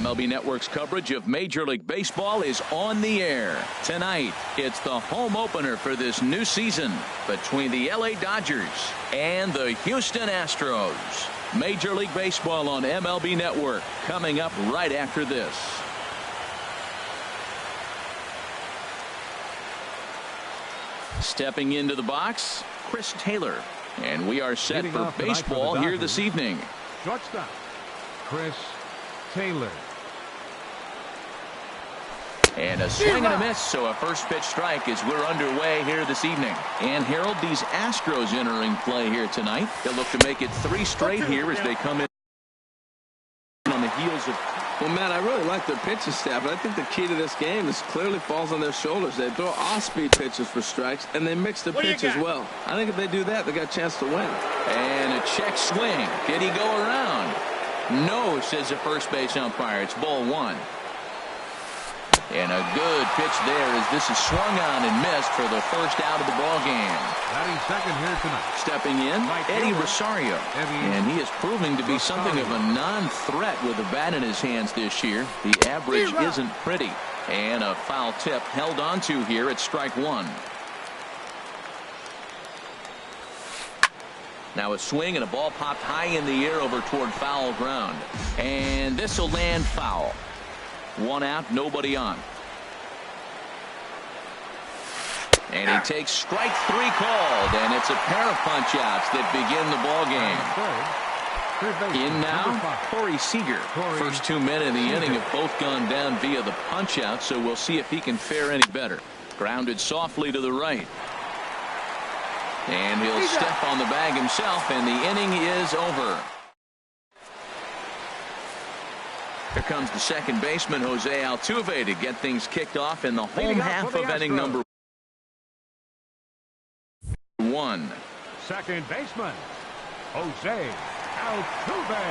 MLB Network's coverage of Major League Baseball is on the air. Tonight, it's the home opener for this new season between the LA Dodgers and the Houston Astros. Major League Baseball on MLB Network coming up right after this. Stepping into the box, Chris Taylor. And we are set for baseball here this evening. Shortstop, Chris Taylor. And a swing and a miss, so a first pitch strike as we're underway here this evening. And Harold, these Astros entering play here tonight. They'll look to make it 3 straight here as they come in on the heels of. Well, Matt, I really like their pitching staff, but I think the key to this game is clearly falls on their shoulders. They throw off-speed pitches for strikes, and they mix the pitch as well. I think if they do that, they got a chance to win. And a check swing. Did he go around? No, says the first base umpire. It's ball 1. And a good pitch there as this is swung on and missed for the first out of the ball game. Batting second here tonight. Stepping in, Eddie Rosario. And he is proving to be something of a non-threat with the bat in his hands this year. The average isn't pretty. And a foul tip held onto here at strike 1. Now a swing and a ball popped high in the air over toward foul ground. And this will land foul. 1 out, nobody on. And he takes strike 3 called, and it's a pair of punch outs that begin the ball game. In now, Corey Seager. First 2 men in the inning have both gone down via the punch out, so we'll see if he can fare any better. Grounded softly to the right. And he'll step on the bag himself, and the inning is over. Here comes the second baseman, Jose Altuve, to get things kicked off in the home half of inning number 1. Second baseman, Jose Altuve.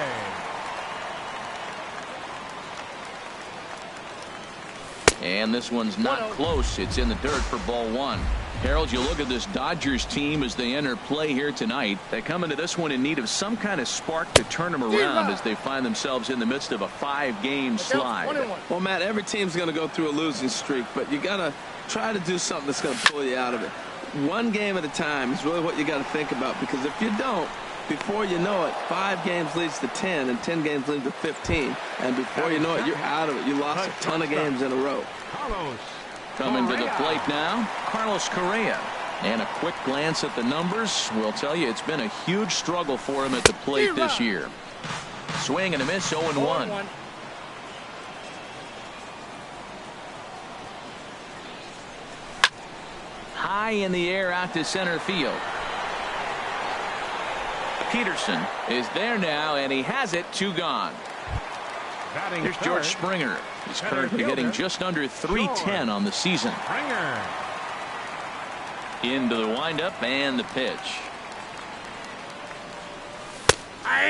And this one's not close. It's in the dirt for ball 1. Harold, you look at this Dodgers team as they enter play here tonight. They come into this one in need of some kind of spark to turn them around as they find themselves in the midst of a 5-game slide. Well, Matt, every team's going to go through a losing streak, but you got to try to do something that's going to pull you out of it. 1 game at a time is really what you got to think about, because if you don't, before you know it, 5 games leads to 10, and 10 games lead to 15, and before you know it, you're out of it. You lost a ton of games in a row. Coming to the plate now, Carlos Correa. And a quick glance at the numbers will tell you it's been a huge struggle for him at the plate this year. Swing and a miss, 0-1. High in the air out to center field. Peterson is there now, and he has it. 2 gone. Here's George Springer. He's currently hitting just under .310 on the season. Into the windup and the pitch.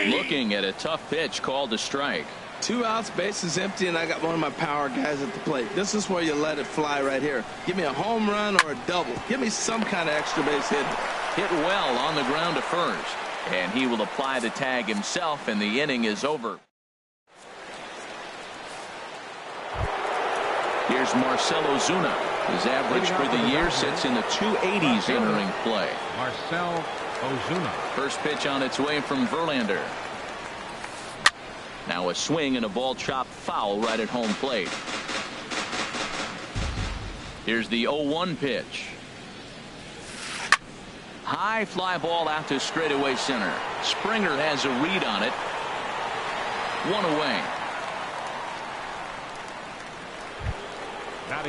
Looking at a tough pitch called a strike. 2 outs, bases empty, and I got one of my power guys at the plate. This is where you let it fly right here. Give me a home run or a double. Give me some kind of extra base hit. Hit well on the ground to first. And he will apply the tag himself, and the inning is over. Here's Marcell Ozuna. His average for the year sits in the 280s entering play. Marcell Ozuna. First pitch on its way from Verlander. Now a swing and a ball chopped foul right at home plate. Here's the 0-1 pitch. High fly ball out to straightaway center. Springer has a read on it. 1 away.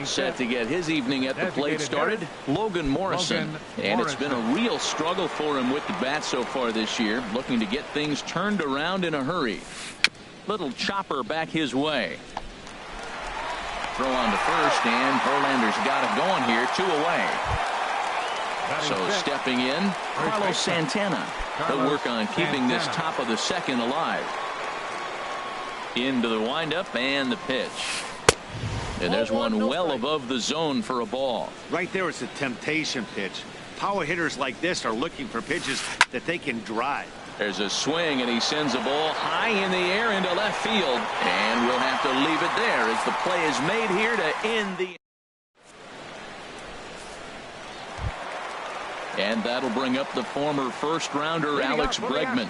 Set to get his evening at the plate started, Logan Morrison. And it's been a real struggle for him with the bat so far this year, looking to get things turned around in a hurry. Little chopper back his way. Throw on to first, and Verlander's got it going here. 2 away. So stepping in, Carlos Santana. He'll work on keeping this top of the second alive. Into the windup and the pitch. And there's one well above the zone for a ball. Right there is a temptation pitch. Power hitters like this are looking for pitches that they can drive. There's a swing, and he sends a ball high in the air into left field. And we'll have to leave it there as the play is made here to end the... And that'll bring up the former first-rounder Alex Bregman.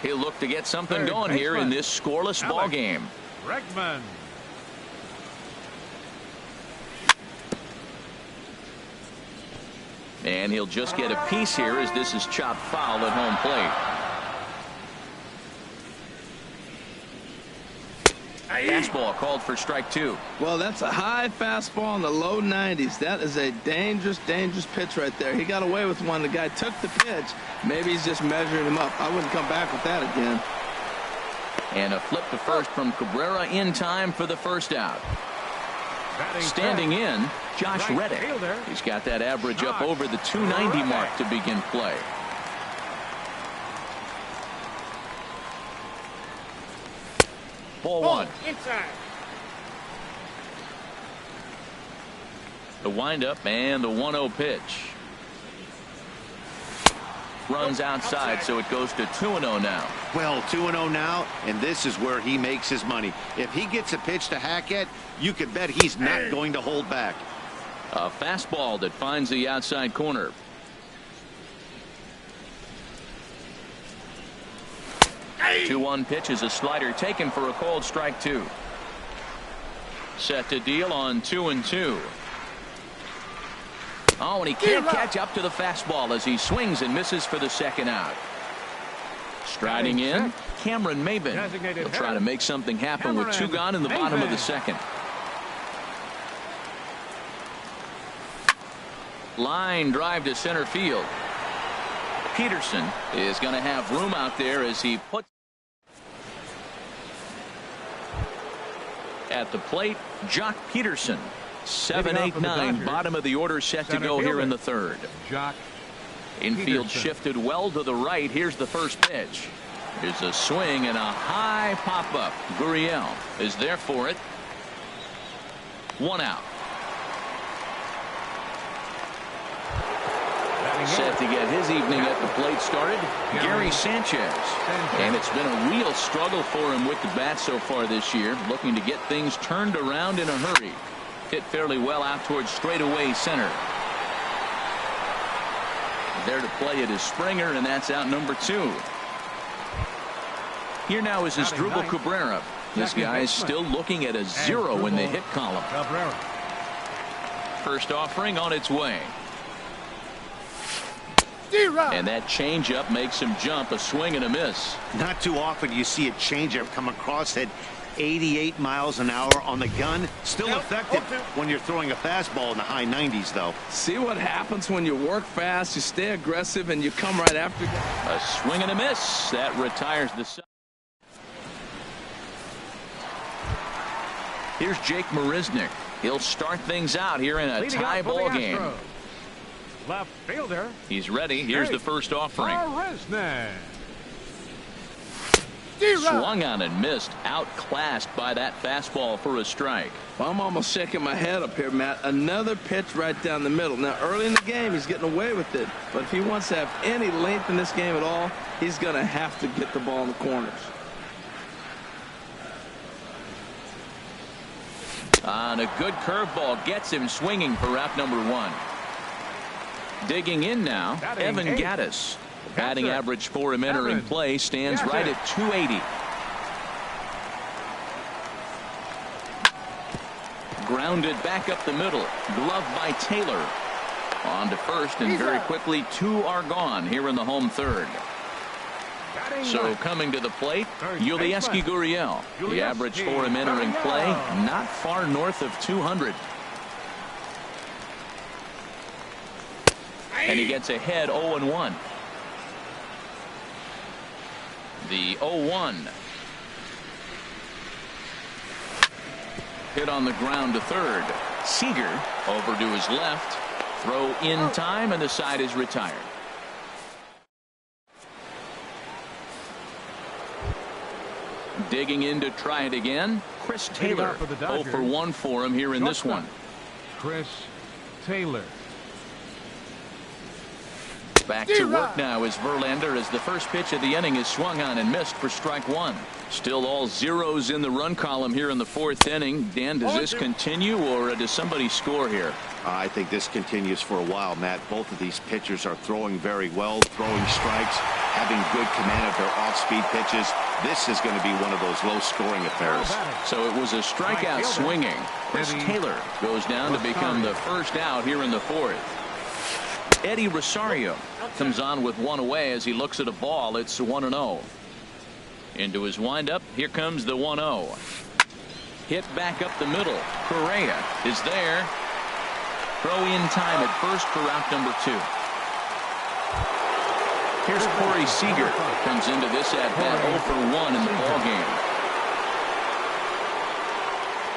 He'll look to get something going here in this scoreless ball game. Bregman. And he'll just get a piece here as this is chopped foul at home plate. Fastball called for strike 2. Well, that's a high fastball in the low 90s. That is a dangerous, dangerous pitch right there. He got away with one. The guy took the pitch. Maybe he's just measuring him up. I wouldn't come back with that again. And a flip to first from Cabrera in time for the first out. Standing in, Josh Reddick. He's got that average up over the 290 mark to begin play. Ball 1. Inside. The windup and the 1-0 pitch. Runs outside, so it goes to 2-0 now. Well, 2-0 now, and this is where he makes his money. If he gets a pitch to hack at, you can bet he's not going to hold back. A fastball that finds the outside corner. Hey. 2-1 pitch is a slider taken for a called strike 2. Set to deal on 2-2. Oh, and he can't catch up to the fastball as he swings and misses for the second out. Striding in, Cameron Maben. He'll try to make something happen with 2 gone in the bottom of the second. Line drive to center field. Peterson is going to have room out there as he puts at the plate. Jock Peterson. 7, 8, 9, bottom of the order set to go here in the third. Infield shifted well to the right. Here's the first pitch. Here's a swing and a high pop-up. Gurriel is there for it. 1 out. Set to get his evening at the plate started, Gary Sanchez. And it's been a real struggle for him with the bat so far this year, looking to get things turned around in a hurry. Hit fairly well out towards straightaway center. There to play it is Springer, and that's out number 2. Here now is Asdrubal Cabrera. This guy is still looking at a 0 in the hit column. First offering on its way. And that changeup makes him jump. A swing and a miss. Not too often you see a changeup come across at 88 miles an hour on the gun. Still effective when you're throwing a fastball in the high 90s, though. See what happens when you work fast, you stay aggressive, and you come right after. A swing and a miss. That retires the side. Here's Jake Marisnick. He'll start things out here in a tie ball game. Left fielder. He's ready. Here's the first offering. Swung on and missed. Outclassed by that fastball for a strike. Well, I'm almost shaking my head up here, Matt. Another pitch right down the middle. Now, early in the game, he's getting away with it. But if he wants to have any length in this game at all, he's going to have to get the ball in the corners. And a good curveball gets him swinging for out number 1. Digging in now, Evan Gattis. Batting average for him entering play stands right at 280. Grounded back up the middle. Glove by Taylor. On to first, and very quickly 2 are gone here in the home third. So coming to the plate, Yulieski Gurriel. The average for him entering play not far north of 200. And he gets ahead 0-1. The 0-1. Hit on the ground to third. Seager over to his left. Throw in time, and the side is retired. Digging in to try it again, Chris Taylor. 0 for 1 for him here in this one. Chris Taylor. Back to work now is Verlander as the first pitch of the inning is swung on and missed for strike one. Still all zeros in the run column here in the fourth inning. Dan, does this continue or does somebody score here? I think this continues for a while, Matt. Both of these pitchers are throwing very well, throwing strikes, having good command of their off-speed pitches. This is going to be one of those low-scoring affairs. So it was a strikeout swinging. Chris Taylor goes down to become the first out here in the fourth. Eddie Rosario comes on with one away as he looks at a ball. It's 1-0. Into his windup. Here comes the 1-0. Hit back up the middle. Correa is there. Throw in time at first for out number 2. Here's Corey Seager. Comes into this at bat 0 for 1 in the ballgame.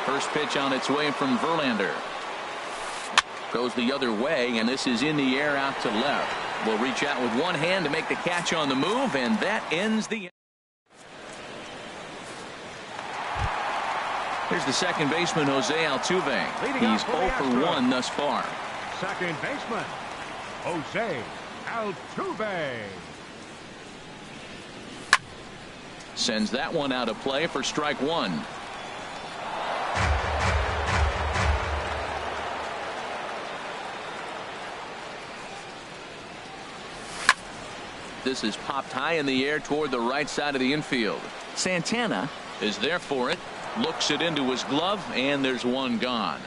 First pitch on its way from Verlander. Goes the other way, and this is in the air out to left. Will reach out with one hand to make the catch on the move, and that ends the. Here's the second baseman, Jose Altuve. He's 0 for 1 thus far. Second baseman, Jose Altuve. Sends that one out of play for strike one. This is popped high in the air toward the right side of the infield. Santana is there for it. Looks it into his glove, and there's one gone.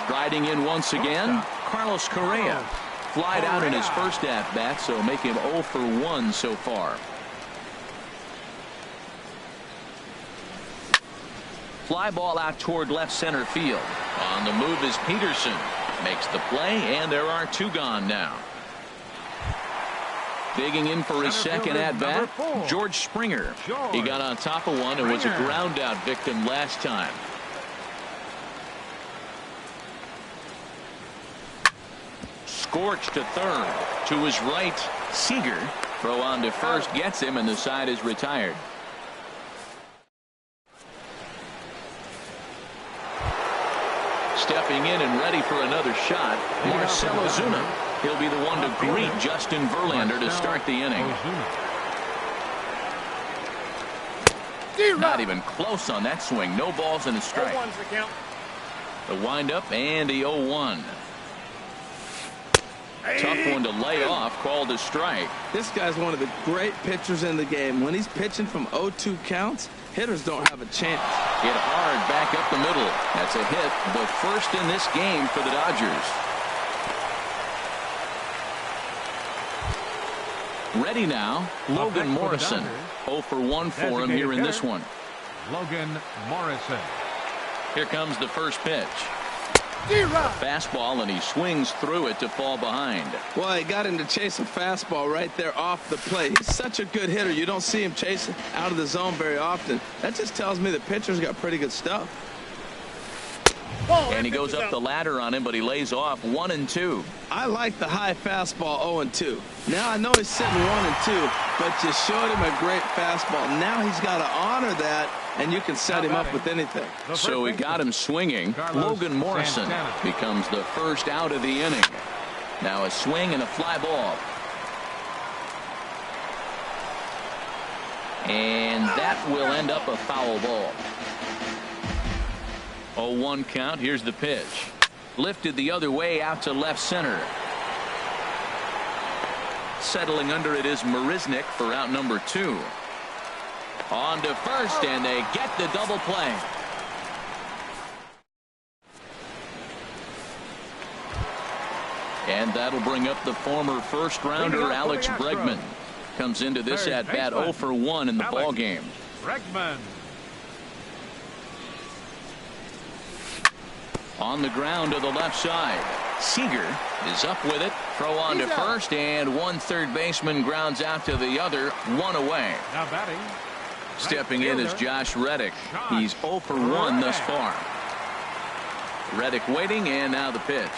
Striding in once again, Carlos Correa. Flied out in his first at-bat, so make him 0 for 1 so far. Fly ball out toward left center field. On the move is Peterson. Makes the play, and there are 2 gone now. Digging in for his second at-bat, George Springer. He got on top of one and was a ground-out victim last time. Scorched to third. To his right, Seager. Throw on to first gets him, and the side is retired. Stepping in and ready for another shot, Marcell Ozuna. He'll be the one to greet Justin Verlander to start the inning. Not even close on that swing. No balls and a strike. The windup and the 0-1. Tough one to lay off, called a strike. This guy's one of the great pitchers in the game. When he's pitching from 0-2 counts, hitters don't have a chance. Hit hard back up the middle. That's a hit, the first in this game for the Dodgers. Ready now, Logan Morrison. 0 for 1 for him here in this one. Logan Morrison. Here comes the first pitch. Fastball, and he swings through it to fall behind. Well, he got him to chase a fastball right there off the plate. He's such a good hitter. You don't see him chasing out of the zone very often. That just tells me the pitcher's got pretty good stuff. And he goes up the ladder on him, but he lays off 1 and 2. I like the high fastball 0-2. Now I know he's sitting 1-2, but you showed him a great fastball. Now he's got to honor that, and you can set him up with anything. So we got him swinging. Logan Morrison becomes the first out of the inning. Now a swing and a fly ball. And that will end up a foul ball. 0-1 count. Here's the pitch. Lifted the other way out to left center. Settling under it is Marisnick for out number 2. On to first, and they get the double play. And that'll bring up the former first-rounder Alex Bregman. Comes into this at-bat 0 for 1 in the ballgame. Bregman. On the ground to the left side. Seager is up with it. Throw on to first, and one third baseman grounds out to the other. 1 away. Now batting. Stepping in is Josh Reddick. He's 0 for 1 thus far. Reddick waiting, and now the pitch.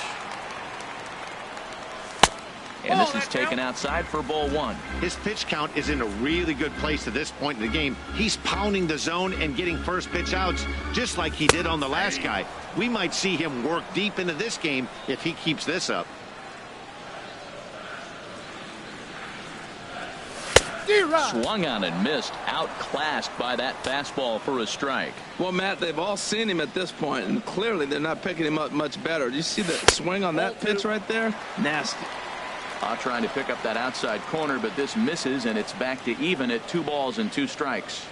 And this is taken outside for ball 1. His pitch count is in a really good place at this point in the game. He's pounding the zone and getting first pitch outs just like he did on the last guy. We might see him work deep into this game if he keeps this up. Swung on and missed. Outclassed by that fastball for a strike. Well, Matt, they've all seen him at this point, and clearly they're not picking him up much better. Do you see the swing on that pitch right there? Nasty. Trying to pick up that outside corner, but this misses, and it's back to even at 2 balls and 2 strikes.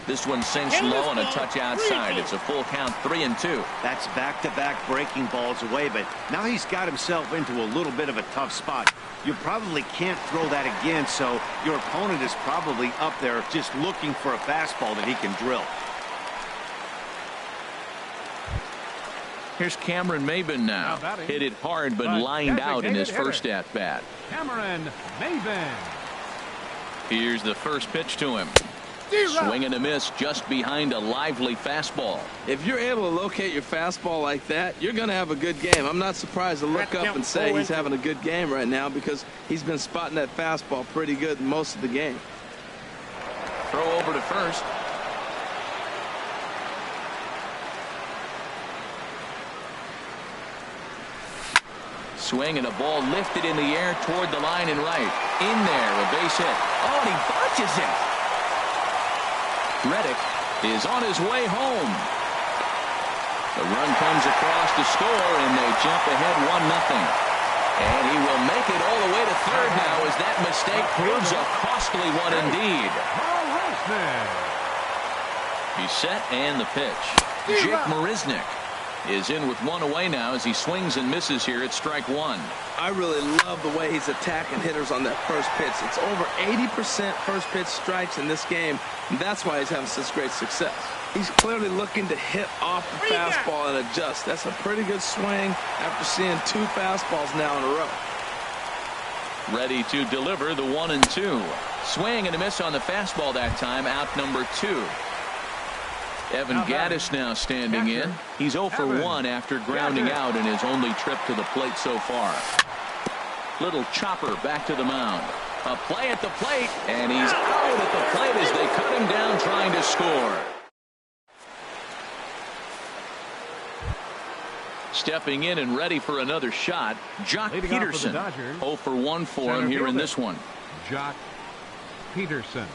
This one sinks low and a touch outside. It's a full count, 3-2. That's back-to-back breaking balls away, but now he's got himself into a little bit of a tough spot. You probably can't throw that again, so your opponent is probably up there just looking for a fastball that he can drill. Here's Cameron Maben now. Hit it hard, but lined out in his first at-bat. Cameron Maben. Here's the first pitch to him. Swing and a miss just behind a lively fastball. If you're able to locate your fastball like that, you're going to have a good game. I'm not surprised to look up and say he's having a good game right now because he's been spotting that fastball pretty good most of the game. Throw over to first. Swing and a ball lifted in the air toward the line and right. In there, a base hit. Oh, and he botches it. Reddick is on his way home. The run comes across to score, and they jump ahead 1-0. And he will make it all the way to third now as that mistake proves a costly one indeed. He's set and the pitch. Jake Marisnick is in with 1 away now as he swings and misses here at strike 1. I really love the way he's attacking hitters on that first pitch. It's over 80% first pitch strikes in this game, and that's why he's having such great success. He's clearly looking to hit off the fastball and adjust. That's a pretty good swing after seeing 2 fastballs now in a row. Ready to deliver the 1-2. Swing and a miss on the fastball that time, out number 2. Evan Gaddis now standing in. He's 0 for 1 after grounding out in his only trip to the plate so far. Little chopper back to the mound. A play at the plate, and he's out at the plate as they cut him down trying to score. Stepping in and ready for another shot, Jock Peterson. 0 for 1 for him here in this one. Jock Peterson.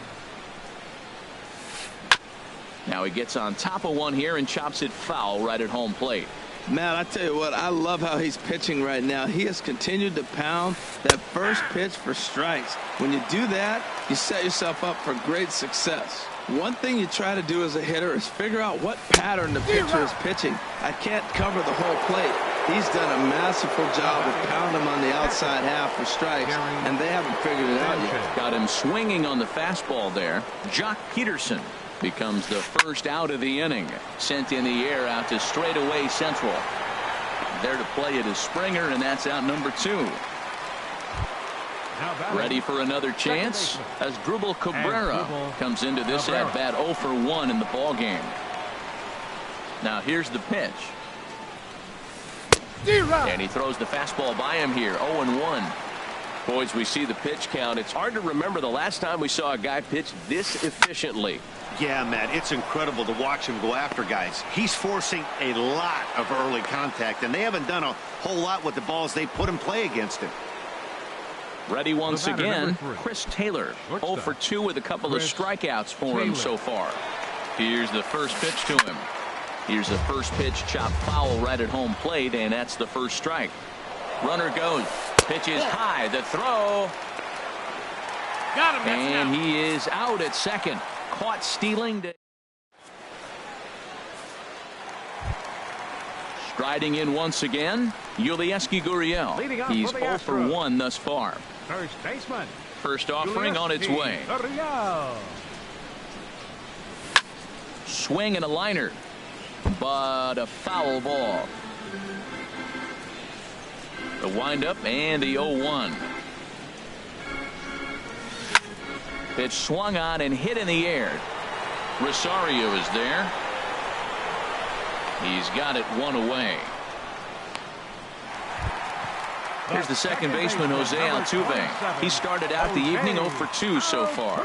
Now he gets on top of one here and chops it foul right at home plate. Man, I tell you what, I love how he's pitching right now. He has continued to pound that first pitch for strikes. When you do that, you set yourself up for great success. One thing you try to do as a hitter is figure out what pattern the pitcher is pitching. I can't cover the whole plate. He's done a masterful job of pounding him on the outside half for strikes, and they haven't figured it out yet. Got him swinging on the fastball there. Jock Peterson becomes the first out of the inning. Sent in the air out to straightaway central. There to play it is Springer, and that's out number 2. Ready for another chance as Drubal Cabrera comes into this at bat 0 for 1 in the ball game. Now here's the pitch. And he throws the fastball by him here. 0-1. Boys, we see the pitch count. It's hard to remember the last time we saw a guy pitch this efficiently. Yeah, Matt, it's incredible to watch him go after guys. He's forcing a lot of early contact, and they haven't done a whole lot with the balls they put in play against him. Ready once again, Chris Taylor. 0 for 2 with a couple of strikeouts for him so far. Here's the first pitch to him. Here's the first pitch, chopped foul right at home plate, and that's the first strike. Runner goes. Pitch is high. The throw. Got him. And he is out at second. Caught stealing. Striding in once again, Yulieski Gurriel. He's 0 for 1 thus far. First baseman. First offering on its way. Gurriel. Swing and a liner, but a foul ball. The windup and the 0-1. Pitch swung on and hit in the air. Rosario is there. He's got it 1 away. Here's the second baseman, Jose Altuve. He started out the evening 0 for 2 so far.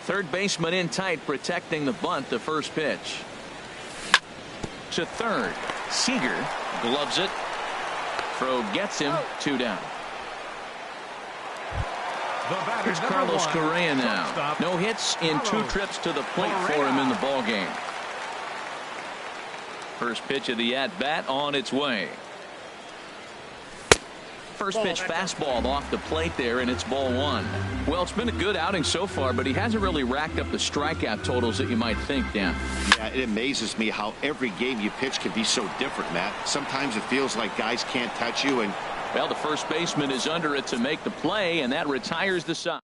Third baseman in tight, protecting the bunt, the first pitch. To third. Seager gloves it. Throw gets him, 2 down. Here's Carlos Correa now. No hits in 2 trips to the plate for him in the ball game. First pitch of the at-bat on its way. First pitch fastball off the plate there, and it's ball 1. Well, it's been a good outing so far, but he hasn't really racked up the strikeout totals that you might think, Dan. Yeah, it amazes me how every game you pitch can be so different, Matt. Sometimes it feels like guys can't touch you, and well, the first baseman is under it to make the play, and that retires the side.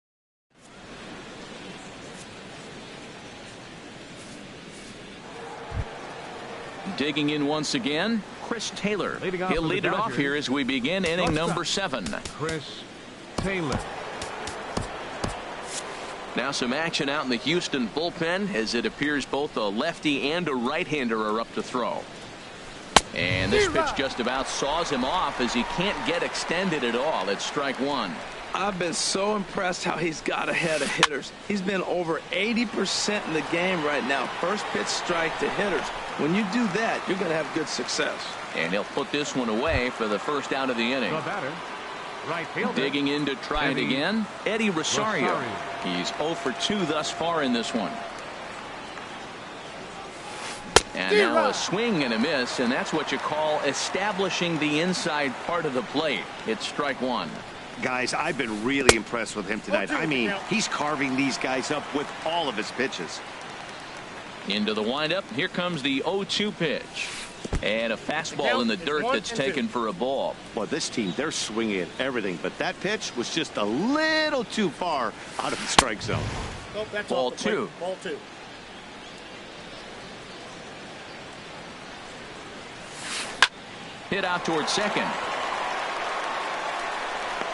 Digging in once again, Chris Taylor. He'll lead it off here as we begin inning number 7. Chris Taylor. Now some action out in the Houston bullpen as it appears both a lefty and a right-hander are up to throw. And this pitch just about saws him off as he can't get extended at all. It's strike 1. I've been so impressed how he's got ahead of hitters. He's been over 80% in the game right now. First pitch strike to hitters. When you do that, you're going to have good success. And he'll put this one away for the first out of the inning. The batter, right fielder. Digging in to try it again, Eddie Rosario. He's 0 for 2 thus far in this one. And now a swing and a miss, and that's what you call establishing the inside part of the plate. It's strike 1. guys, I've been really impressed with him tonight. I mean, he's carving these guys up with all of his pitches. Into the windup. Here comes the 0-2 pitch. And a fastball in the dirt that's taken for a ball. Well, this team, they're swinging at everything, but that pitch was just a little too far out of the strike zone. Nope, that's Ball 2. Ball 2. Hit out towards second.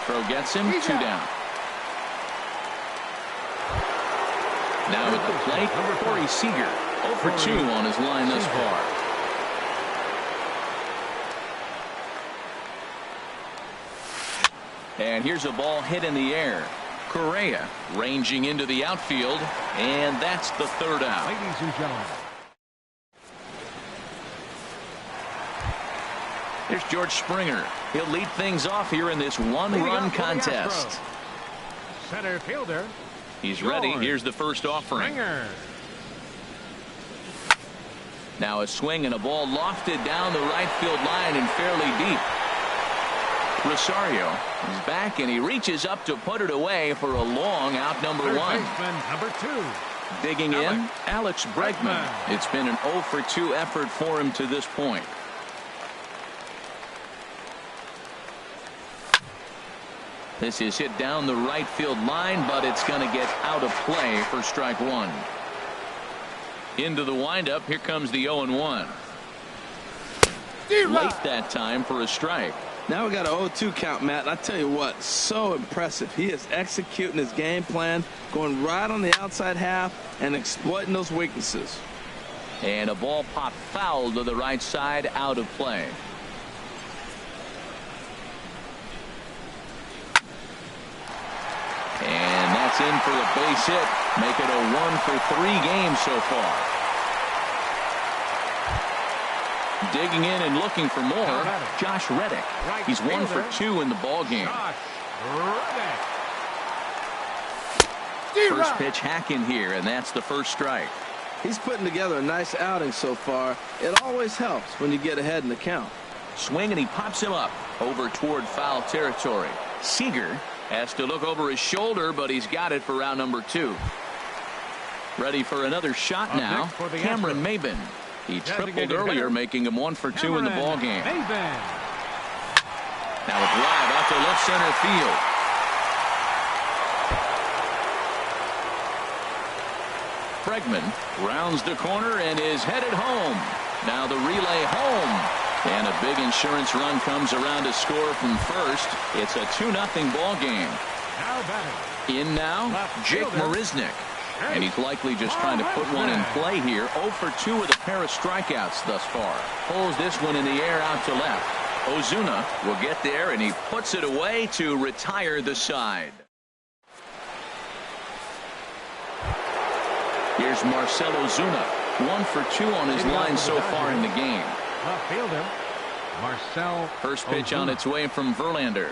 Throw gets him. 2 down. Now at the plate, Corey Seager. 0 for 2 on his line thus far. And here's a ball hit in the air. Correa ranging into the outfield, and that's the 3rd out. Ladies and gentlemen. Here's George Springer. He'll lead things off here in this one-run contest. Center fielder. He's ready. Here's the first offering. Springer. Now a swing and a ball lofted down the right field line and fairly deep. Rosario is back, and he reaches up to put it away for a long out number 1. Number 2. Digging in, Alex Bregman. It's been an 0 for 2 effort for him to this point. This is hit down the right field line, but it's going to get out of play for strike 1. Into the windup. Here comes the 0-1. Late that time for a strike. Now we got an 0-2 count, Matt. And I tell you what, so impressive. He is executing his game plan, going right on the outside half and exploiting those weaknesses. And a ball popped foul to the right side, out of play. And that's in for a base hit. Make it a 1 for 3 games so far. Digging in and looking for more, Josh Reddick. He's 1 for 2 in the ball game. First pitch hacking here, and that's the first strike. He's putting together a nice outing so far. It always helps when you get ahead in the count. Swing, and he pops him up over toward foul territory. Seager has to look over his shoulder, but he's got it for round number 2. Ready for another shot now, Cameron Maybin. He tripled earlier, making him 1 for 2 in the ball game. Now a drive out to left center field. Bregman rounds the corner and is headed home. Now the relay home. And a big insurance run comes around to score from first. It's a 2-0 ball game. In now, Jake Marisnick. And he's likely just trying to put one in play here. 0 for 2 with a pair of strikeouts thus far. Pulls this one in the air out to left. Ozuna will get there, and he puts it away to retire the side. Here's Marcell Ozuna. 1 for 2 on his line so far in the game. Fielder, Marcell First pitch on its way from Verlander.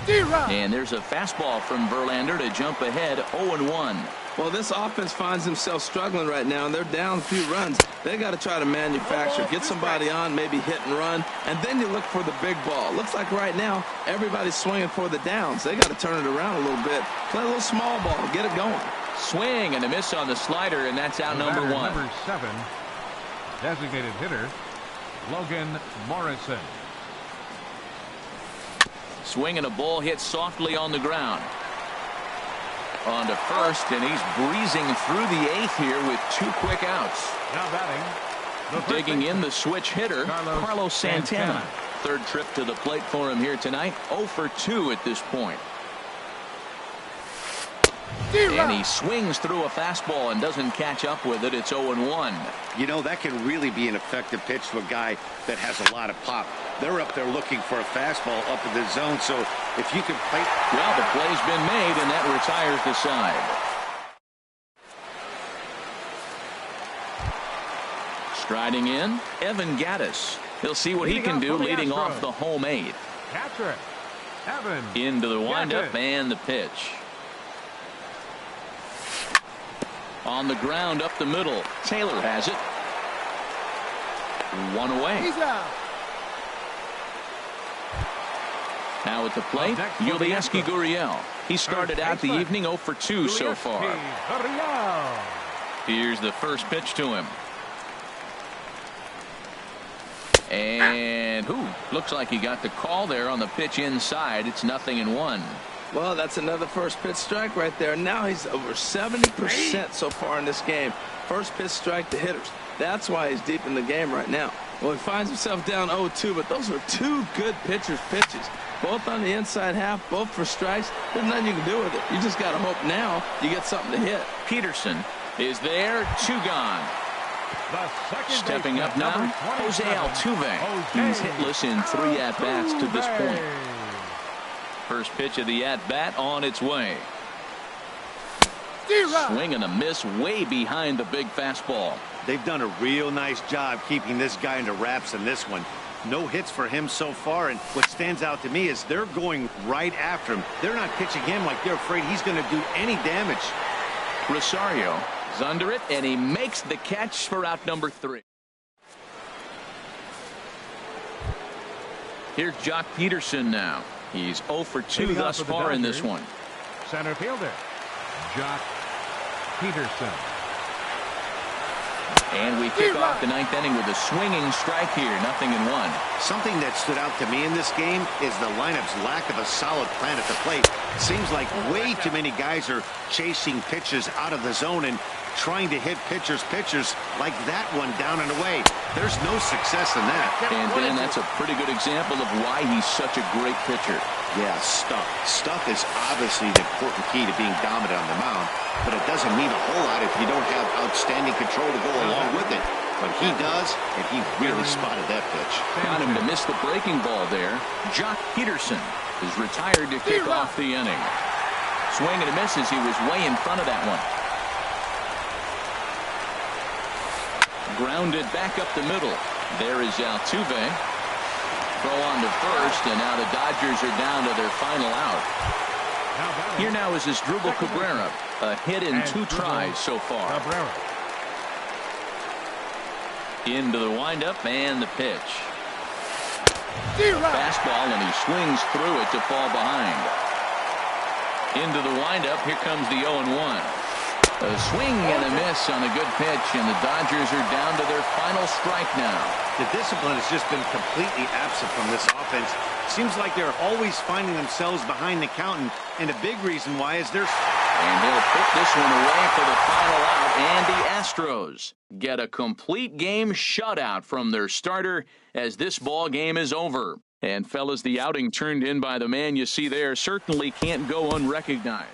And there's a fastball from Verlander to jump ahead 0-1. Well, this offense finds themselves struggling right now, and they're down a few runs. They got to try to manufacture, get somebody on, maybe hit and run, and then you look for the big ball. Looks like right now everybody's swinging for the downs. They got to turn it around a little bit, play a little small ball, get it going. Swing and a miss on the slider, and that's out number 1. Number 7, designated hitter, Logan Morrison. Swing and a ball hit softly on the ground. On to first, and he's breezing through the 8th here with 2 quick outs. Now batting. Digging in the switch hitter, Carlos Santana. Third trip to the plate for him here tonight. 0 for 2 at this point. And he swings through a fastball and doesn't catch up with it. It's 0-1. You know, that can really be an effective pitch to a guy that has a lot of pop. They're up there looking for a fastball up in the zone, so if you can play... Well, the play's been made, and that retires the side. Striding in, Evan Gattis. He'll see what he can do leading off the home 8. Catcher, Evan. Into the windup and the pitch. On the ground up the middle. Taylor has it. 1 away. He's out. Now at the plate, Yulieski Gurriel. He started out the evening 0 for 2 so far. Here's the first pitch to him. And looks like he got the call there on the pitch inside. It's 0-1. Well, that's another first pitch strike right there. Now he's over 70% so far in this game. First pitch strike to hitters. That's why he's deep in the game right now. Well, he finds himself down 0-2, but those are 2 good pitchers' pitches. Both on the inside half, both for strikes. There's nothing you can do with it. You just got to hope now you get something to hit. Peterson is there. 2 gone. Stepping up now, Jose Altuve. He's hitless in 3 at-bats to this point. First pitch of the at-bat on its way. Swing and a miss way behind the big fastball. They've done a real nice job keeping this guy into wraps in this one. No hits for him so far, and what stands out to me is they're going right after him. They're not pitching him like they're afraid he's going to do any damage. Rosario is under it, and he makes the catch for out number 3. Here's Jock Peterson now. He's 0 for 2 thus far in this one. Center fielder, Jock Peterson. And we kick off the 9th inning with a swinging strike here. 0-1. Something that stood out to me in this game is the lineup's lack of a solid plan at the plate. Seems like way too many guys are chasing pitches out of the zone and trying to hit pitchers like that one down and away. There's no success in that. And Dan, that's a pretty good example of why he's such a great pitcher. Yeah, stuff. Stuff is obviously the important key to being dominant on the mound, but it doesn't mean a whole lot if you don't have outstanding control to go along with it. But he does, and he really spotted that pitch. Got him to miss the breaking ball there. Jock Peterson is retired to kick off the inning. Swing and a miss as he was way in front of that one. Grounded back up the middle. There is Altuve. Throw on to first, and now the Dodgers are down to their final out. Here now is Asdrubal Cabrera. A hit in 2 tries so far. Into the windup and the pitch. Fastball, and he swings through it to fall behind. Into the windup. Here comes the 0-1. A swing and a miss on a good pitch, and the Dodgers are down to their final strike now. The discipline has just been completely absent from this offense. Seems like they're always finding themselves behind the count, and a big reason why is they're... And they'll put this one away for the final out, and the Astros get a complete game shutout from their starter as this ball game is over. And fellas, the outing turned in by the man you see there certainly can't go unrecognized.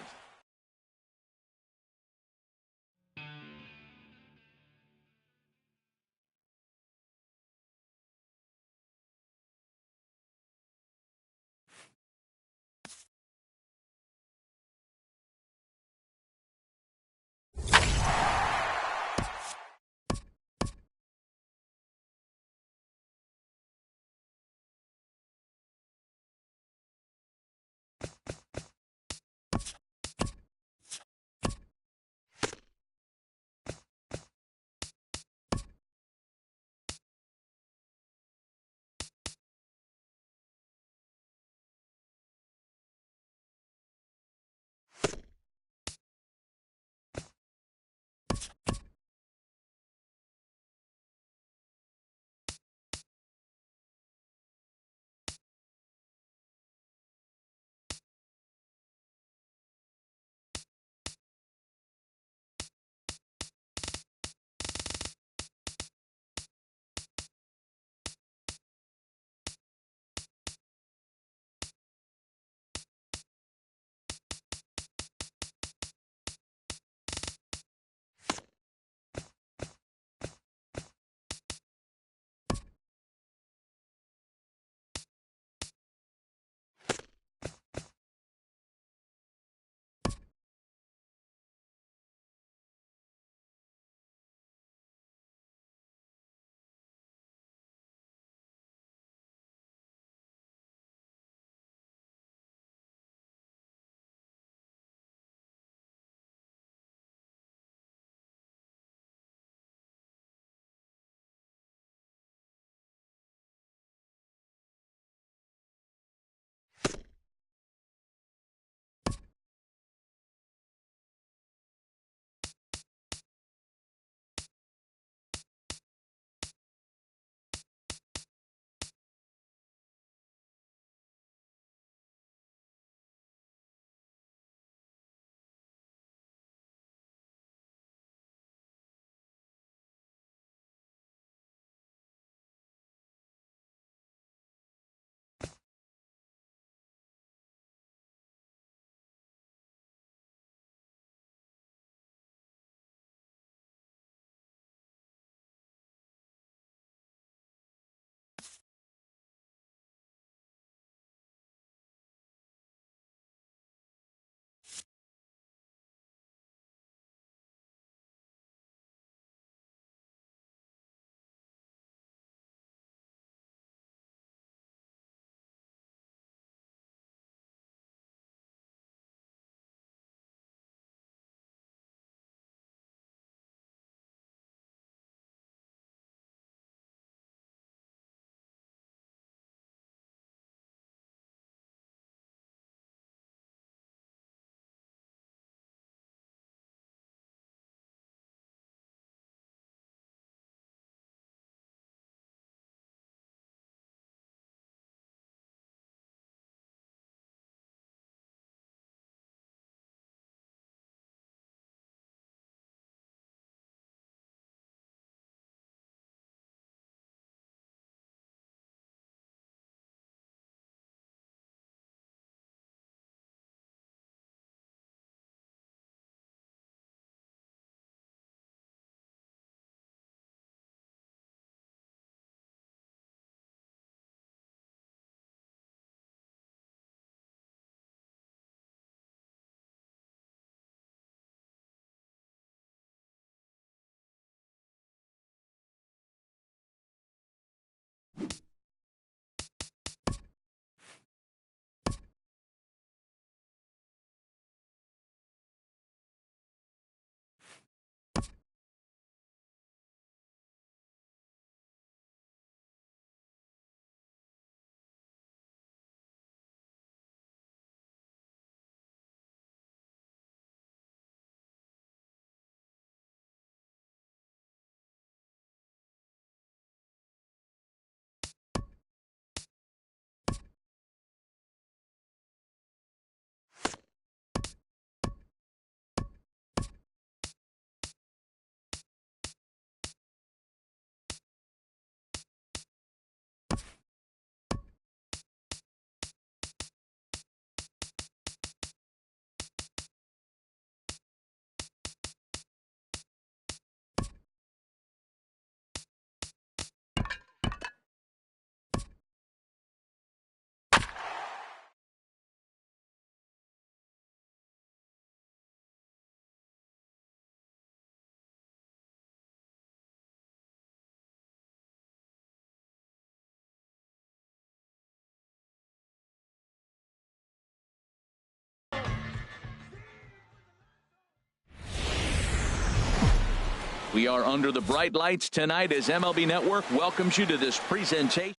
We are under the bright lights tonight as MLB Network welcomes you to this presentation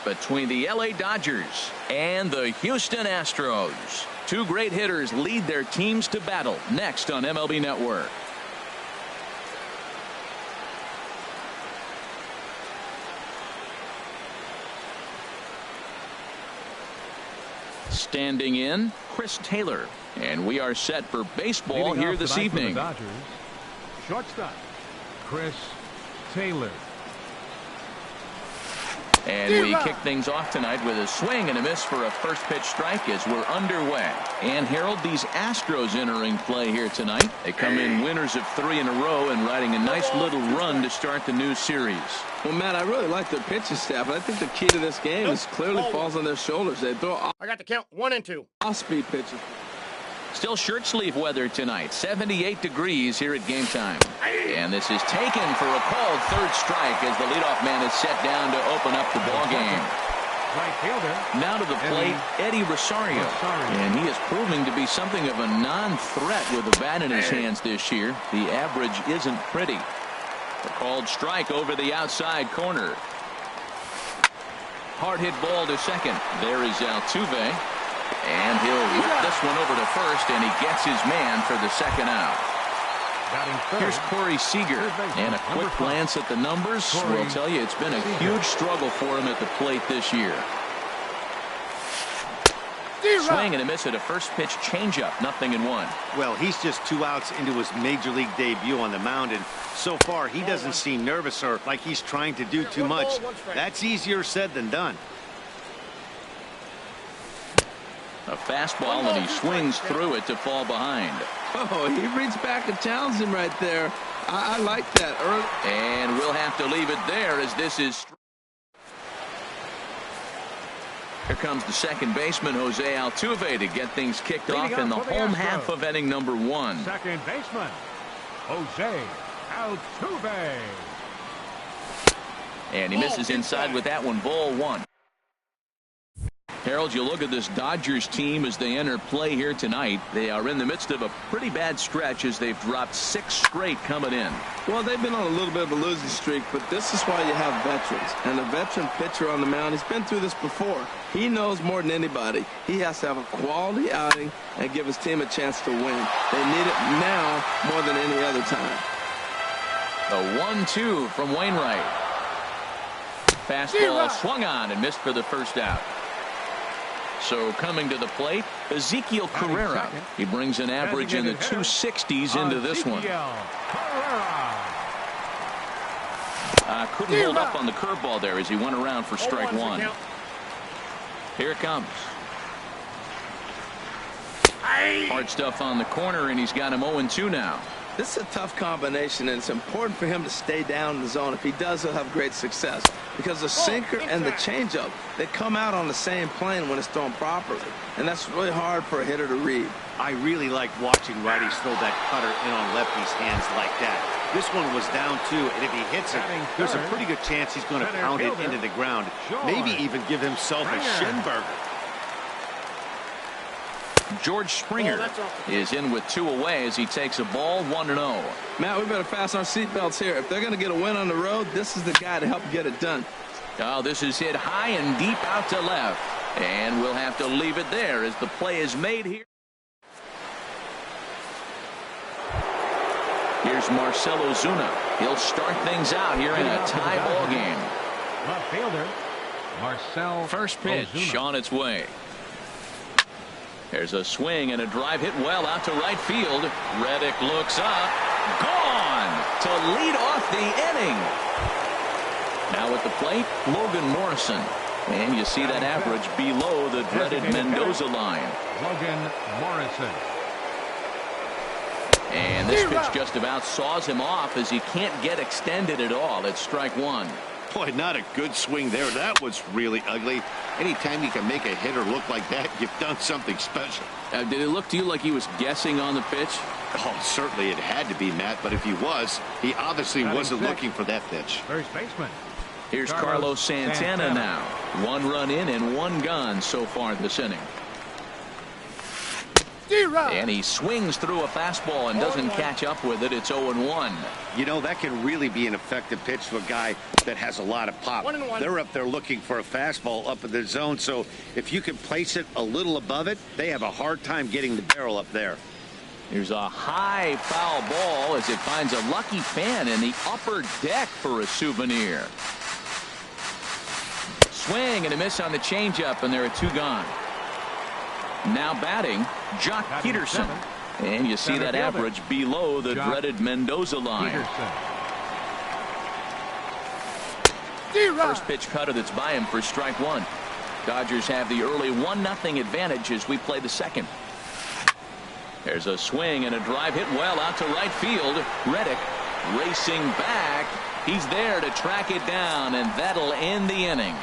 between the LA Dodgers and the Houston Astros. Two great hitters lead their teams to battle next on MLB Network. Standing in, Chris Taylor. And we are set for baseball here this evening. Dodgers, shortstop, Chris Taylor. And we kick things off tonight with a swing and a miss for a first pitch strike as we're underway. And Harold, these Astros entering play here tonight. They come in winners of 3 in a row and riding a nice little run to start the new series. Well, Matt, I really like their pitching staff, but I think the key to this game is clearly falls on their shoulders. They throw I got the count 1 and 2. off-speed pitches. Still shirt sleeve weather tonight. 78 degrees here at game time. And this is taken for a called third strike as the leadoff man is set down to open up the ball game. Right fielder. Now to the plate, Eddie Rosario. And he is proving to be something of a non-threat with the bat in his hands this year. The average isn't pretty. A called strike over the outside corner. Hard hit ball to second. There is Altuve. And he'll whip this one over to first, and he gets his man for the second out. Here's Corey Seager, and a quick glance at the numbers will tell you it's been a huge struggle for him at the plate this year. Swing and a miss at a first pitch changeup, 0-1. Well, he's just 2 outs into his major league debut on the mound, and so far he doesn't seem nervous or like he's trying to do too much. That's easier said than done. A fastball, and he swings through it to fall behind. Oh, he reads back and challenged him right there. I like that. And we'll have to leave it there as this is. Here comes the second baseman, Jose Altuve, to get things kicked off in the home half of inning number 1. Second baseman, Jose Altuve. And he misses inside with that one, ball 1. Harold, you look at this Dodgers team as they enter play here tonight. They are in the midst of a pretty bad stretch as they've dropped 6 straight coming in. Well, they've been on a little bit of a losing streak, but this is why you have veterans. And a veteran pitcher on the mound, he's been through this before. He knows more than anybody. He has to have a quality outing and give his team a chance to win. They need it now more than any other time. The 1-2 from Wainwright. Fastball swung on and missed for the first out. So coming to the plate, Ezekiel Carrera. He brings an average in the 260s into this one. Couldn't hold up on the curveball there as he went around for strike 1. Here it comes. Hard stuff on the corner, and he's got him 0-2 now. This is a tough combination, and it's important for him to stay down in the zone. If he does, he'll have great success. Because the sinker and the changeup, they come out on the same plane when it's thrown properly. And that's really hard for a hitter to read. I really like watching righties throw that cutter in on lefties' hands like that. This one was down 2, and if he hits it, there's a pretty good chance he's going to pound it into the ground. Maybe even give himself a shin burger. George Springer is in with 2 away as he takes a ball 1-0. Matt, we better fasten our seatbelts here. If they're going to get a win on the road, this is the guy to help get it done. Oh, this is hit high and deep out to left. And we'll have to leave it there as the play is made here. Here's Marcell Ozuna. He'll start things out here in a tie ball game. Left fielder, Marcell First pitch Ozuna. on its way. There's a swing and a drive hit well out to right field. Reddick looks up. Gone to lead off the inning. Now at the plate, Logan Morrison. And you see that average below the dreaded Mendoza line. Logan Morrison. And this pitch just about saws him off as he can't get extended at all. It's strike 1. Boy, not a good swing there. That was really ugly. Anytime you can make a hitter look like that, you've done something special. Did it look to you like he was guessing on the pitch? Oh, certainly it had to be, Matt, but if he was, he obviously wasn't looking for that pitch. First baseman. Here's Carlos Santana now. 1 run in and 1 gone so far this inning. And he swings through a fastball and doesn't catch up with it. It's 0-1. You know, that can really be an effective pitch to a guy that has a lot of pop. They're up there looking for a fastball up in the zone, so if you can place it a little above it, they have a hard time getting the barrel up there. Here's a high foul ball as it finds a lucky fan in the upper deck for a souvenir. Swing and a miss on the changeup, and there are 2 gone. Now batting, Jock Peterson. And you see that average below the dreaded Mendoza line. First pitch cutter that's by him for strike 1. Dodgers have the early 1-0 advantage as we play the second. There's a swing and a drive hit well out to right field. Reddick racing back. He's there to track it down, and that'll end the inning.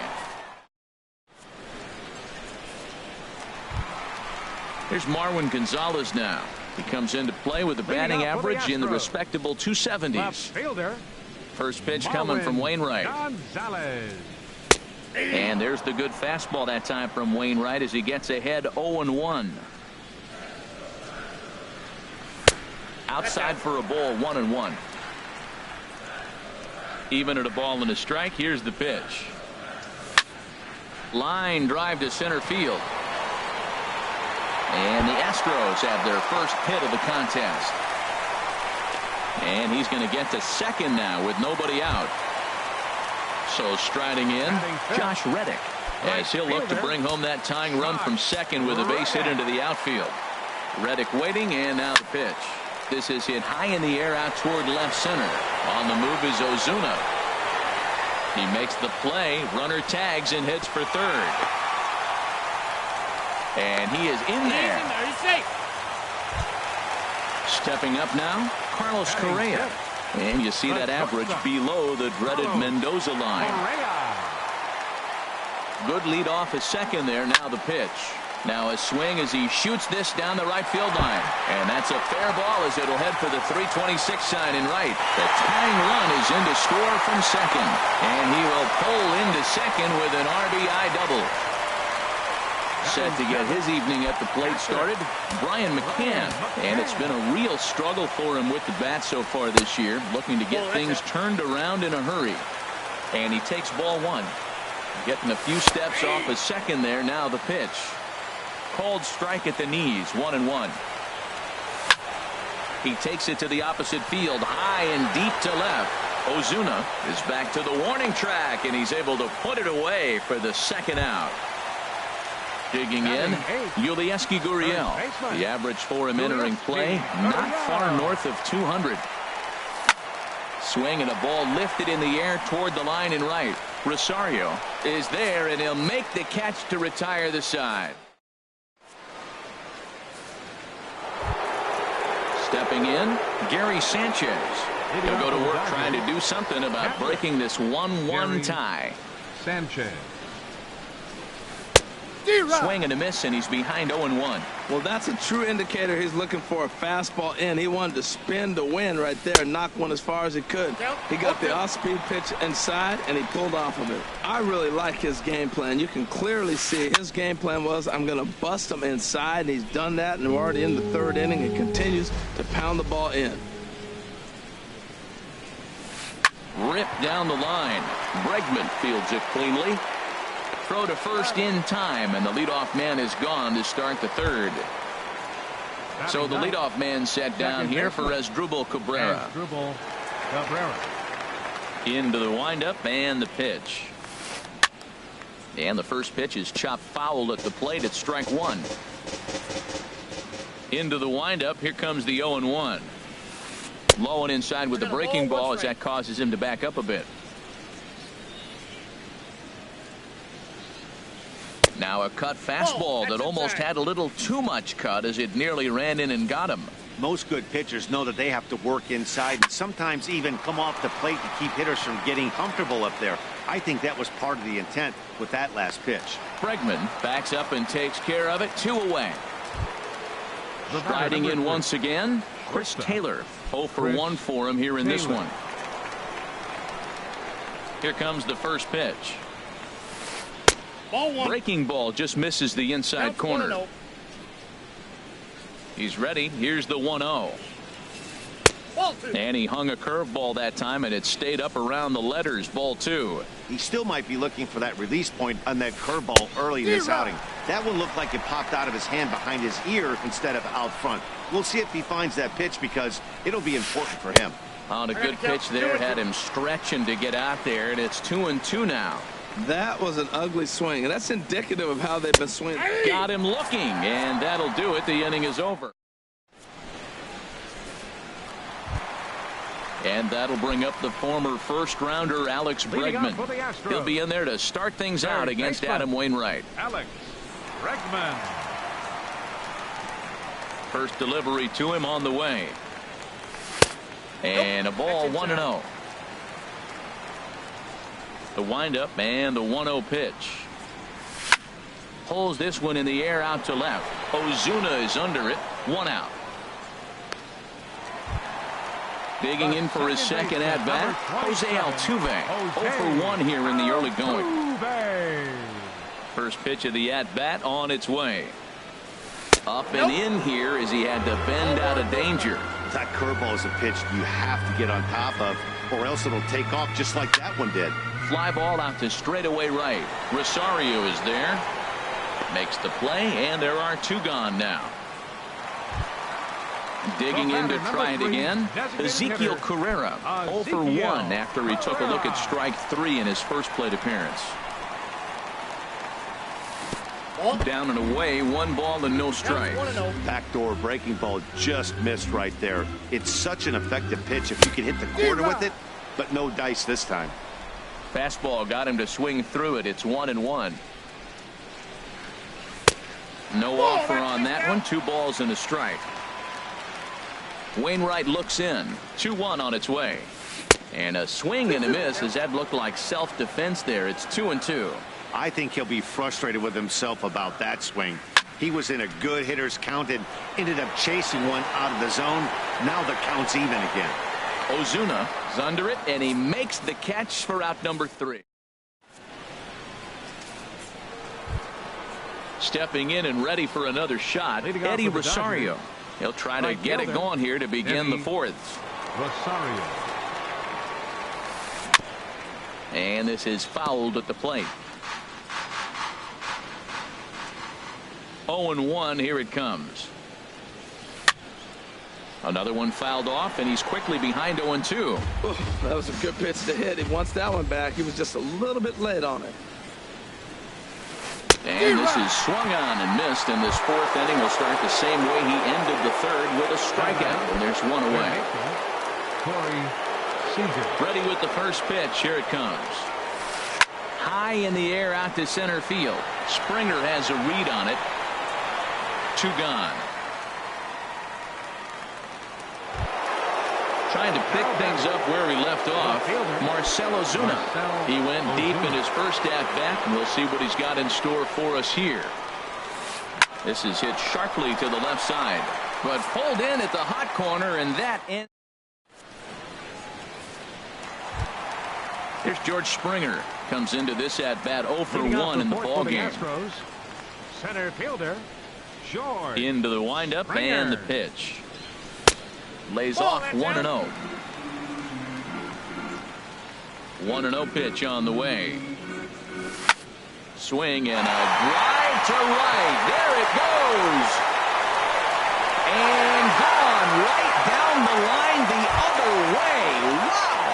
Here's Marwin Gonzalez now. He comes into play with a batting average in the respectable 270s. First pitch coming from Wainwright. And there's the good fastball that time from Wainwright as he gets ahead 0-1. Outside for a ball, 1-1. Even at a ball and a strike. Here's the pitch. Line drive to center field. And the Astros have their first hit of the contest. And he's going to get to second now with nobody out. So striding in, Josh Reddick, as he'll look to bring home that tying run from second with a base hit into the outfield. Reddick waiting, and now the pitch. This is hit high in the air out toward left center. On the move is Ozuna. He makes the play, runner tags and hits for third. And he is in there. Stepping up now, Carlos Correa. And you see that average below the dreaded Mendoza line. Good lead off at second there. Now the pitch. Now a swing as he shoots this down the right field line. And that's a fair ball as it'll head for the 326 sign in right. The tying run is in to score from second. And he will pull into second with an RBI double. Set to get his evening at the plate started, Brian McCann. And it's been a real struggle for him with the bat so far this year, looking to get things turned around in a hurry. And he takes ball 1. Getting a few steps off his second there. Now the pitch. Called strike at the knees, 1-1. He takes it to the opposite field, high and deep to left. Ozuna is back to the warning track, and he's able to put it away for the second out. Digging in, Yulieski Gurriel. The average for him entering play, not far north of 200. Swing and a ball lifted in the air toward the line in right. Rosario is there, and he'll make the catch to retire the side. Stepping in, Gary Sanchez. He'll go to work trying to do something about breaking this 1-1 tie. Sanchez. Swing and a miss, and he's behind 0-1. Well, that's a true indicator he's looking for a fastball in. He wanted to spin the wind right there, knock one as far as he could. He got the off-speed pitch inside, and he pulled off of it. I really like his game plan. You can clearly see his game plan was, I'm going to bust him inside, and he's done that, and we're already in the third inning and continues to pound the ball in. Ripped down the line. Bregman fields it cleanly. Throw to first in time, and the leadoff man is gone to start the third. So the leadoff man set down here for Asdrubal Cabrera. Into the windup and the pitch. And the first pitch is chopped foul at the plate at strike 1. Into the windup. Here comes the 0-1. Low and inside with the breaking ball as that causes him to back up a bit. Now a cut fastball that almost had a little too much cut as it nearly ran in and got him. Most good pitchers know that they have to work inside and sometimes even come off the plate to keep hitters from getting comfortable up there. I think that was part of the intent with that last pitch. Bregman backs up and takes care of it. 2 away. Striding in once again, Chris Taylor. 0 for 1 for him here in this one. Here comes the first pitch. Breaking ball just misses the inside corner. He's ready. Here's the 1-0. And he hung a curveball that time, and it stayed up around the letters. Ball 2. He still might be looking for that release point on that curveball early in this outing. That one looked like it popped out of his hand behind his ear instead of out front. We'll see if he finds that pitch because it'll be important for him. On a good pitch there, had him stretching to get out there, and it's 2-2 now. That was an ugly swing, and that's indicative of how they've been swinging. Got him looking, and that'll do it. The inning is over. And that'll bring up the former first-rounder Alex Bregman. He'll be in there to start things out against Adam Wainwright. Alex Bregman. First delivery to him on the way. And a ball, 1-0. The windup and the 1-0 pitch. Pulls this one in the air out to left. Ozuna is under it. 1 out. Digging in for his second at-bat, Jose Altuve. 0 for 1 here in the early going. First pitch of the at-bat on its way. Up and in here as he had to bend out of danger. That curveball is a pitch you have to get on top of, or else it'll take off just like that one did. Fly ball out to straightaway right. Rosario is there. Makes the play, and there are 2 gone now. Digging in to try it again. Ezekiel Carrera, 0 for 1 after he took a look at strike 3 in his first plate appearance. Down and away, 1 ball and no strike. Backdoor breaking ball just missed right there. It's such an effective pitch if you can hit the corner with it, but no dice this time. Fastball got him to swing through it. It's 1-1. No offer on that one. 2 balls and a strike. Wainwright looks in. 2-1 on its way. And a swing and a miss as that looked like self-defense there. It's 2-2. I think he'll be frustrated with himself about that swing. He was in a good hitter's count and ended up chasing one out of the zone. Now the count's even again. Ozuna is under it, and he makes the catch for out number 3. Stepping in and ready for another shot, Eddie Rosario. He'll try to get it going here to begin the 4th. Rosario. And this is fouled at the plate. 0-1, here it comes. Another one fouled off, and he's quickly behind 0-2. That was a good pitch to hit. He wants that one back. He was just a little bit late on it. And this is swung on and missed, and this 4th inning will start the same way he ended the 3rd with a strikeout, and there's 1 away. Ready with the first pitch. Here it comes. High in the air out to center field. Springer has a read on it. 2 gone. Trying to pick things up where he left off. Marcell Ozuna. He went deep in his first at-bat, and we'll see what he's got in store for us here. This is hit sharply to the left side, but pulled in at the hot corner, and that ends. Here's George Springer. Comes into this at-bat 0 for 1 in the ballgame. Center fielder, George. Into the windup Springer. And the pitch. Lays off 1-0. 1-0 pitch on the way. Swing and a drive to right. There it goes. And gone right down the line the other way. Wow.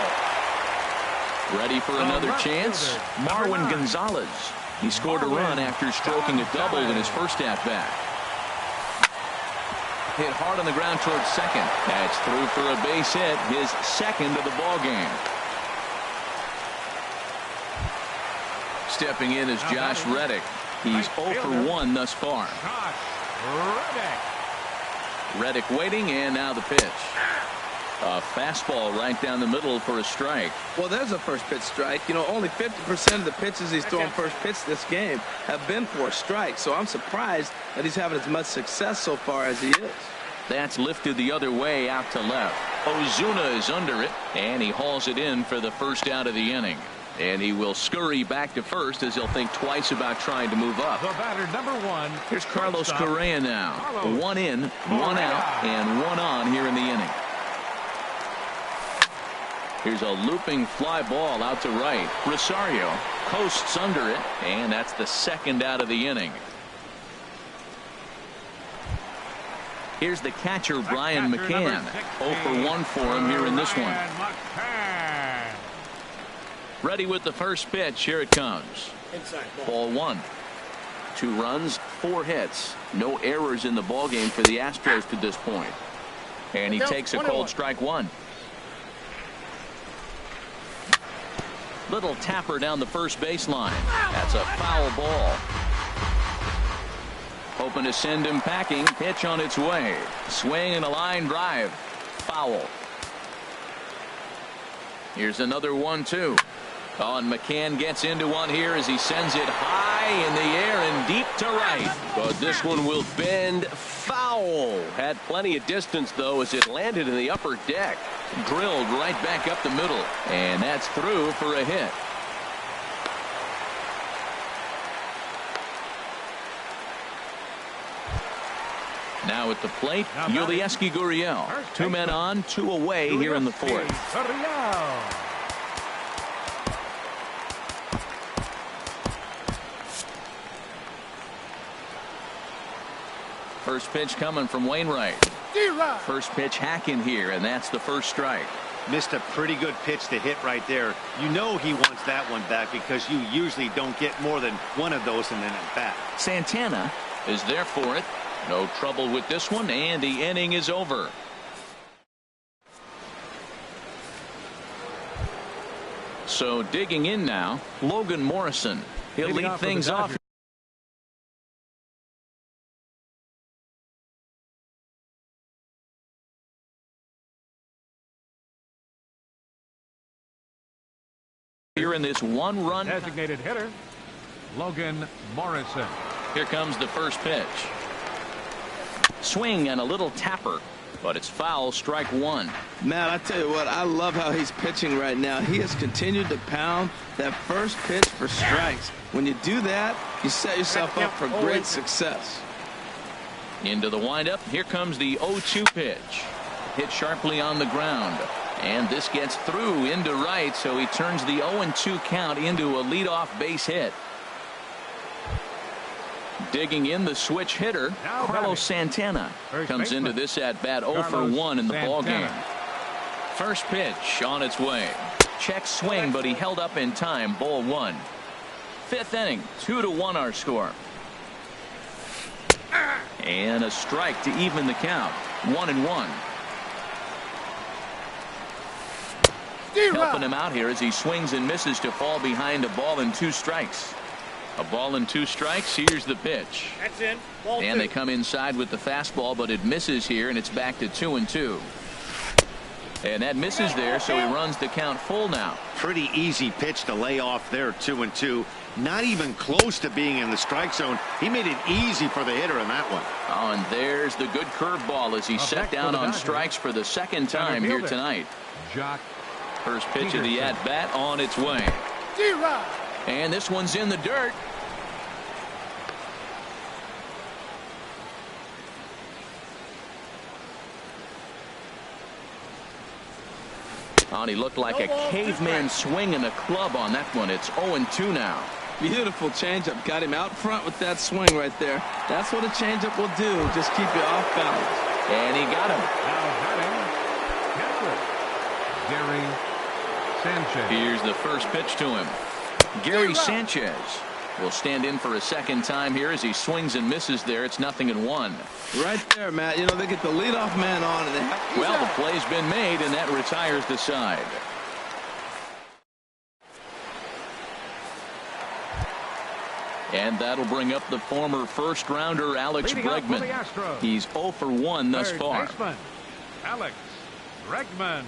Ready for another chance? Marwin Gonzalez. He scored a run after stroking a double in his first at-bat. Hit hard on the ground towards second. That's through for a base hit, his 2nd of the ball game. Stepping in is Josh Reddick. He's 0 for 1 thus far. Reddick waiting, and now the pitch. A fastball right down the middle for a strike. Well, there's a first pitch strike. You know, only 50% of the pitches he's thrown first pitch this game have been for a strike. So I'm surprised that he's having as much success so far as he is. That's lifted the other way out to left. Ozuna is under it, and he hauls it in for the first out of the inning. And he will scurry back to first as he'll think twice about trying to move up. The batter, number 1. Here's Carlos Correa now. Carlos 1 in, 1 out, and 1 on here in the inning. Here's a looping fly ball out to right. Rosario coasts under it, and that's the second out of the inning. Here's the catcher, Brian McCann. 0 for 1 for him here in this one. Ready with the first pitch. Here it comes. Ball 1. 2 runs, 4 hits. No errors in the ballgame for the Astros to this point. And he takes a cold strike 1. Little tapper down the first baseline. That's a foul ball. Hoping to send him packing. Pitch on its way. Swing and a line drive. Foul. Here's another 1-2. Oh, and McCann gets into one here as he sends it high in the air and deep to right. But this one will bend foul. Had plenty of distance, though, as it landed in the upper deck. Drilled right back up the middle. And that's through for a hit. Now at the plate, Yulieski Gurriel. 2 men on, 2 away here in the 4th. First pitch coming from Wainwright. First pitch hacking here, and that's the first strike. Missed a pretty good pitch to hit right there. You know he wants that one back because you usually don't get more than one of those in an at-bat. Santana is there for it. No trouble with this one, and the inning is over. So digging in now, Logan Morrison. He'll lead things off. Here in this 1-run. Designated hitter, Logan Morrison. Here comes the first pitch. Swing and a little tapper, but it's foul, strike 1. Matt, I tell you what, I love how he's pitching right now. He has continued to pound that first pitch for strikes. When you do that, you set yourself up for great success. Into the windup. Here comes the 0-2 pitch. Hit sharply on the ground. And this gets through into right, so he turns the 0-2 count into a leadoff base hit. Digging in, the switch hitter, Carlos Santana, comes into this at-bat 0 for 1 in the ballgame. First pitch on its way. Check swing, but he held up in time. Ball 1. 5th inning, 2-1 our score. And a strike to even the count. 1-1. Helping him out here as he swings and misses to fall behind a ball and 2 strikes. A ball and 2 strikes. Here's the pitch. That's in. Ball and 2. They come inside with the fastball, but it misses here, and it's back to 2-2. And that misses there, so he runs the count full now. Pretty easy pitch to lay off there, 2-2. Not even close to being in the strike zone. He made it easy for the hitter in that one. Oh, and there's the good curveball as he set down on strikes for the second time here tonight. First pitch of the at-bat on its way. And this one's in the dirt. Oh, he looked like a caveman swinging a club on that one. It's 0-2 now. Beautiful changeup. Got him out front with that swing right there. That's what a changeup will do. Just keep you off balance. And he got him. Gary Sanchez. Here's the first pitch to him. Gary Sanchez will stand in for a second time here as he swings and misses there. It's 0-1. Right there, Matt. You know, they get the leadoff man on. And well, the play's been made, and that retires the side. And that'll bring up the former first-rounder Alex Bregman. He's 0 for 1 thus far. Baseman, Alex Bregman.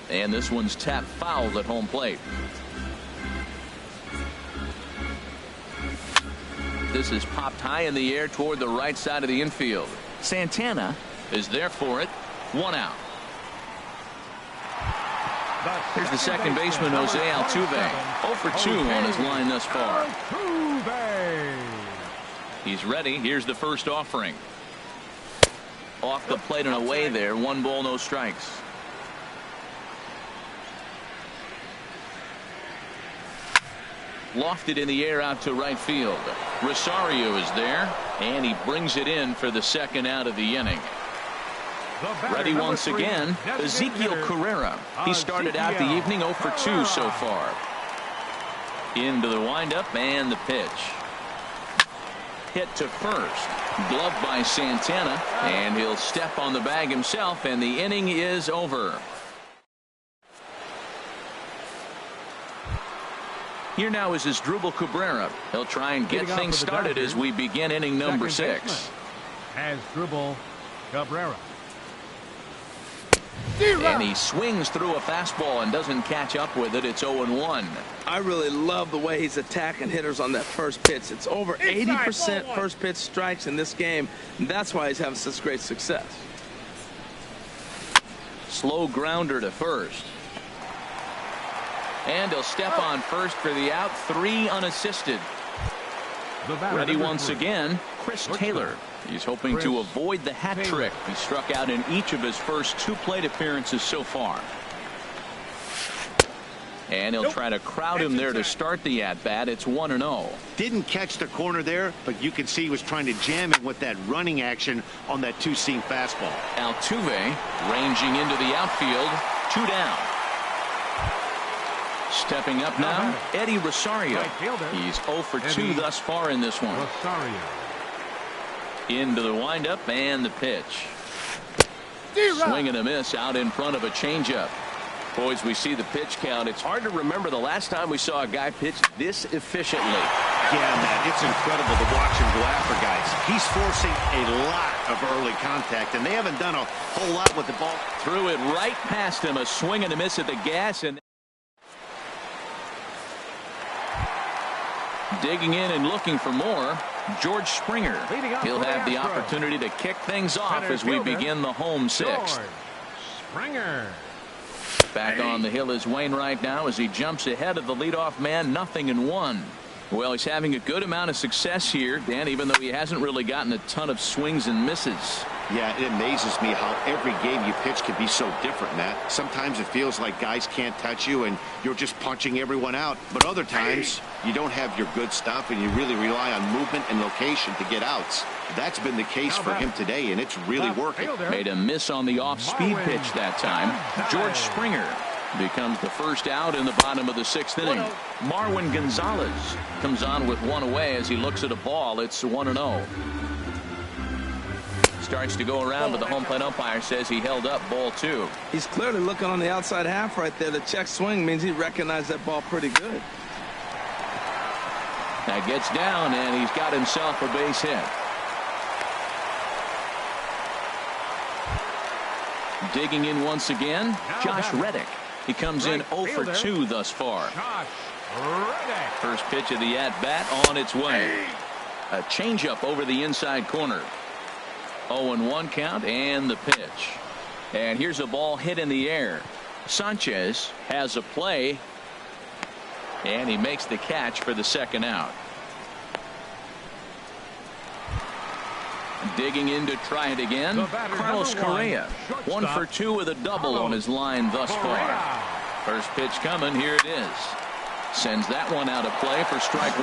And this one's tapped foul at home plate. This is popped high in the air toward the right side of the infield. Santana is there for it. 1 out. Here's the second baseman, Jose Altuve. 0 for 2 on his line thus far. He's ready. Here's the first offering. Off the plate and away there. 1 ball, no strikes. Lofted in the air out to right field. Rosario is there, and he brings it in for the second out of the inning. Ready once again, Ezekiel Carrera. He started out the evening 0 for 2 so far. Into the windup and the pitch. Hit to first. Gloved by Santana, and he'll step on the bag himself, and the inning is over. Here now is Asdrubal Cabrera. He'll try and get things started as we begin inning number 6. Asdrubal Cabrera. And he swings through a fastball and doesn't catch up with it. It's 0-1. I really love the way he's attacking hitters on that first pitch. It's over 80% first pitch strikes in this game. And that's why he's having such great success. Slow grounder to first. And he'll step on first for the out. 3 unassisted. Ready once again, Chris Taylor. He's hoping to avoid the hat trick. He struck out in each of his first 2 plate appearances so far. And he'll try to crowd him there to start the at-bat. It's 1-0. Didn't catch the corner there, but you can see he was trying to jam it with that running action on that 2-seam fastball. Altuve ranging into the outfield. 2 down. Stepping up now, Eddie Rosario. He's 0 for 2 thus far in this one. Rosario. Into the windup and the pitch. Swing and a miss out in front of a changeup. Boys, we see the pitch count. It's hard to remember the last time we saw a guy pitch this efficiently. Yeah, man, it's incredible to watch him go after guys. He's forcing a lot of early contact, and they haven't done a whole lot with the ball. Threw it right past him. A swing and a miss at the gas. And digging in and looking for more, George Springer. He'll have the opportunity to kick things off as we begin the home 6th. Springer. Back on the hill is Wainwright now as he jumps ahead of the leadoff man. 0-1. Well, he's having a good amount of success here, Dan, even though he hasn't really gotten a ton of swings and misses. Yeah, it amazes me how every game you pitch can be so different, Matt. Sometimes it feels like guys can't touch you and you're just punching everyone out. But other times you don't have your good stuff and you really rely on movement and location to get outs. That's been the case for him today, and it's really working. Made a miss on the off-speed pitch that time. George Springer becomes the first out in the bottom of the 6th inning. Marwin Gonzalez comes on with 1 away as he looks at a ball. It's 1-0. Starts to go around, but the home plate umpire says he held up ball 2. He's clearly looking on the outside half right there. The check swing means he recognized that ball pretty good. Now gets down, and he's got himself a base hit. Digging in once again, Josh Reddick. He comes in 0 for 2 thus far. First pitch of the at-bat on its way. A changeup over the inside corner. 0-1 count and the pitch. And here's a ball hit in the air. Sanchez has a play, and he makes the catch for the second out. Digging in to try it again, Carlos Correa. 1 for 2 with a double on his line thus far. First pitch coming. Here it is. Sends that one out of play for strike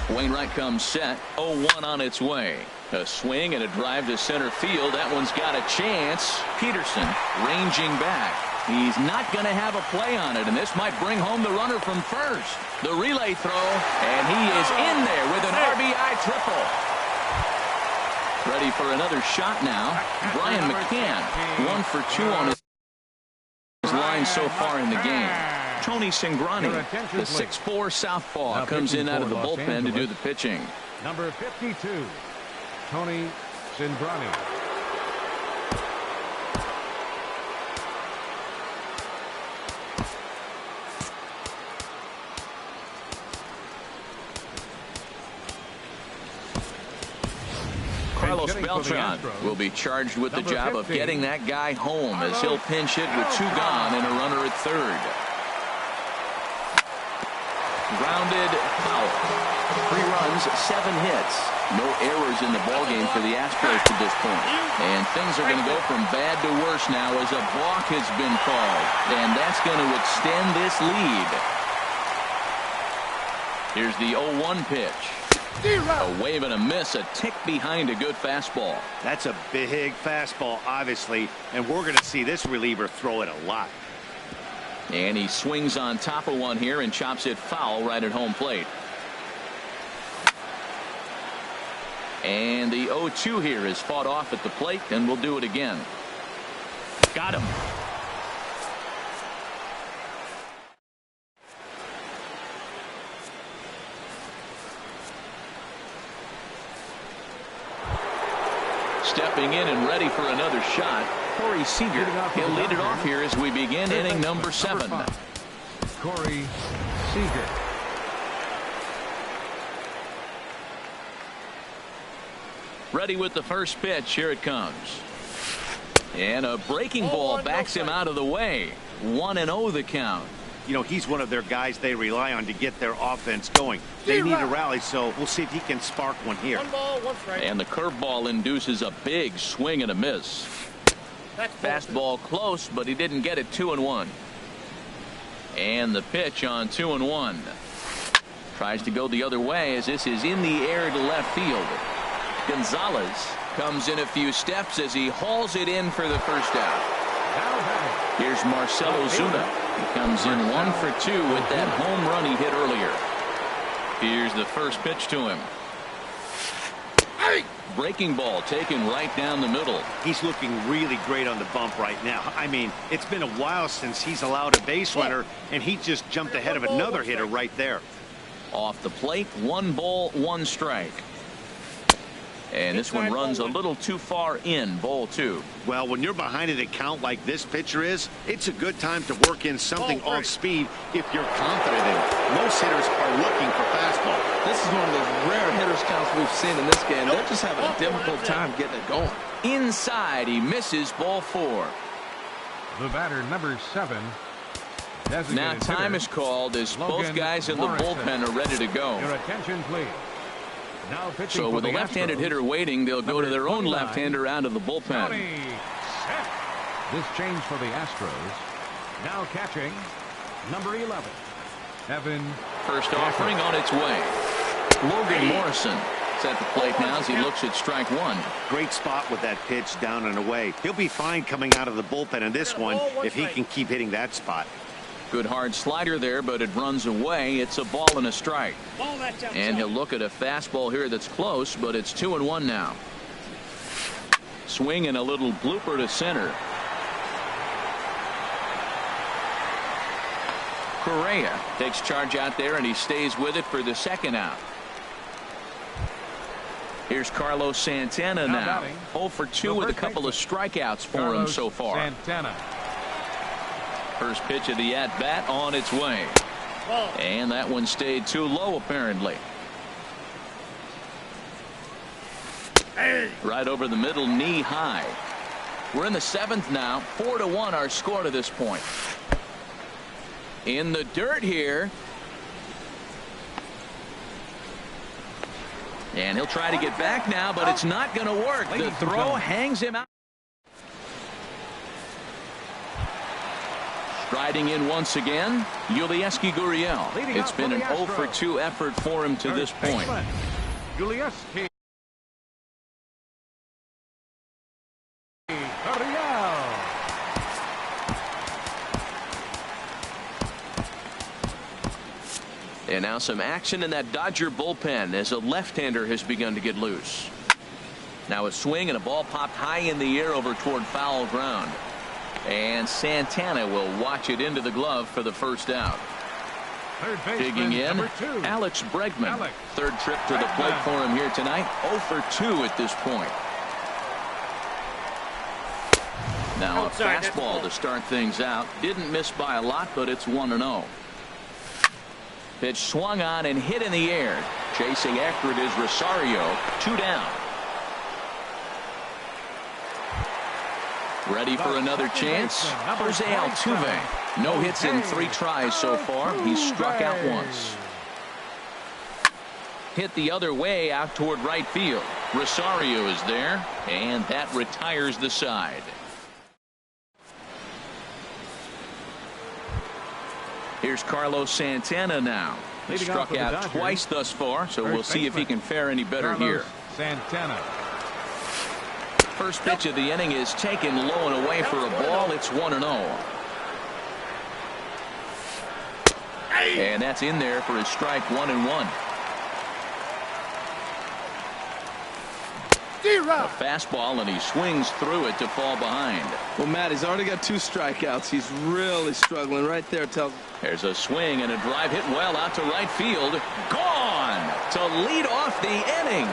1. Wainwright comes set. 0-1 on its way. A swing and a drive to center field. That one's got a chance. Peterson ranging back. He's not going to have a play on it, and this might bring home the runner from first. The relay throw, and he is in there with an RBI triple. Ready for another shot now. Brian McCann, 1 for 2 on his line so far in the game. Tony Cingrani, the 6'4" southpaw, comes in out of the bullpen to do the pitching. Number 52, Tony Cingrani. Carlos Beltran will be charged with the job of getting that guy home as he'll pinch hit with 2 gone and a runner at third. Grounded foul. 3 runs, 7 hits. No errors in the ballgame for the Astros to this point. And things are going to go from bad to worse now as a balk has been called. And that's going to extend this lead. Here's the 0-1 pitch. A wave and a miss, a tick behind a good fastball. That's a big fastball, obviously, and we're going to see this reliever throw it a lot. And he swings on top of one here and chops it foul right at home plate. And the 0-2 here is fought off at the plate, and we'll do it again. Got him. Stepping in and ready for another shot, Corey Seager. He'll lead it off here as we begin inning number 7. Corey Seager. Ready with the first pitch. Here it comes. And a breaking ball backs him out of the way. 1-0 the count. You know, he's one of their guys they rely on to get their offense going. They need a rally, so we'll see if he can spark one here. 1 ball, 1 strike. And the curveball induces a big swing and a miss. Fastball close, but he didn't get it. 2-1. And the pitch on 2-1. Tries to go the other way as this is in the air to left field. Gonzalez comes in a few steps as he hauls it in for the first out. Here's Marcell Ozuna. He comes in 1 for 2 with that home run he hit earlier. Here's the first pitch to him. Breaking ball taken right down the middle. He's looking really great on the bump right now. I mean, it's been a while since he's allowed a base runner, and he just jumped ahead of another hitter right there. Off the plate, 1 ball, 1 strike. And this one runs a little too far in. Ball 2. Well, when you're behind an account like this pitcher is, it's a good time to work in something off speed if you're confident in it. Most hitters are looking for fastball. This is one of those rare hitters counts we've seen in this game. They're just having a difficult time getting it going. Inside, he misses. Ball 4. The batter, number 7. Now time is called as both guys in the bullpen are ready to go. Your attention, please. Now pitching so with the a left-handed hitter waiting, they'll go to their own left-hander out of the bullpen. This change for the Astros. Now catching, number 11, Evan. First offering on its way. Logan Morrison is at the plate now as he looks at strike 1. Great spot with that pitch down and away. He'll be fine coming out of the bullpen in this one if he can keep hitting that spot. Good hard slider there, but it runs away. It's a ball and a strike. And he'll look at a fastball here that's close, but it's 2-1 now. Swing and a little blooper to center. Correa takes charge out there, and he stays with it for the second out. Here's Carlos Santana now. 0 for 2 with a couple of strikeouts for him so far. Santana. First pitch of the at-bat on its way. And that one stayed too low, apparently. Right over the middle, knee high. We're in the 7th now. 4-1 our score to this point. In the dirt here. And he'll try to get back now, but it's not going to work. The throw hangs him out. Striding in once again, Yulieski Gurriel. It's been an 0 for 2 effort for him to this point. Yulieski Gurriel. And now some action in that Dodger bullpen as a left-hander has begun to get loose. Now a swing and a ball popped high in the air over toward foul ground. And Santana will watch it into the glove for the first out. Digging in, Alex Bregman. Third trip to the plate for him here tonight. 0 for 2 at this point. Now a fastball to start things out. Didn't miss by a lot, but it's 1-0. Pitch swung on and hit in the air. Chasing after it is Rosario. 2 down. Ready for another chance? Jose Altuve. No hits in 3 tries so far. He's struck out once. Hit the other way out toward right field. Rosario is there, and that retires the side. Here's Carlos Santana now. He struck out twice thus far, so we'll see if he can fare any better here. Santana. First pitch of the inning is taken low and away for a ball. It's 1-0. And that's in there for his strike 1-1. A fastball, and he swings through it to fall behind. Well, Matt, he's already got 2 strikeouts. He's really struggling right there. There's a swing and a drive hit well out to right field. Gone to lead off the inning.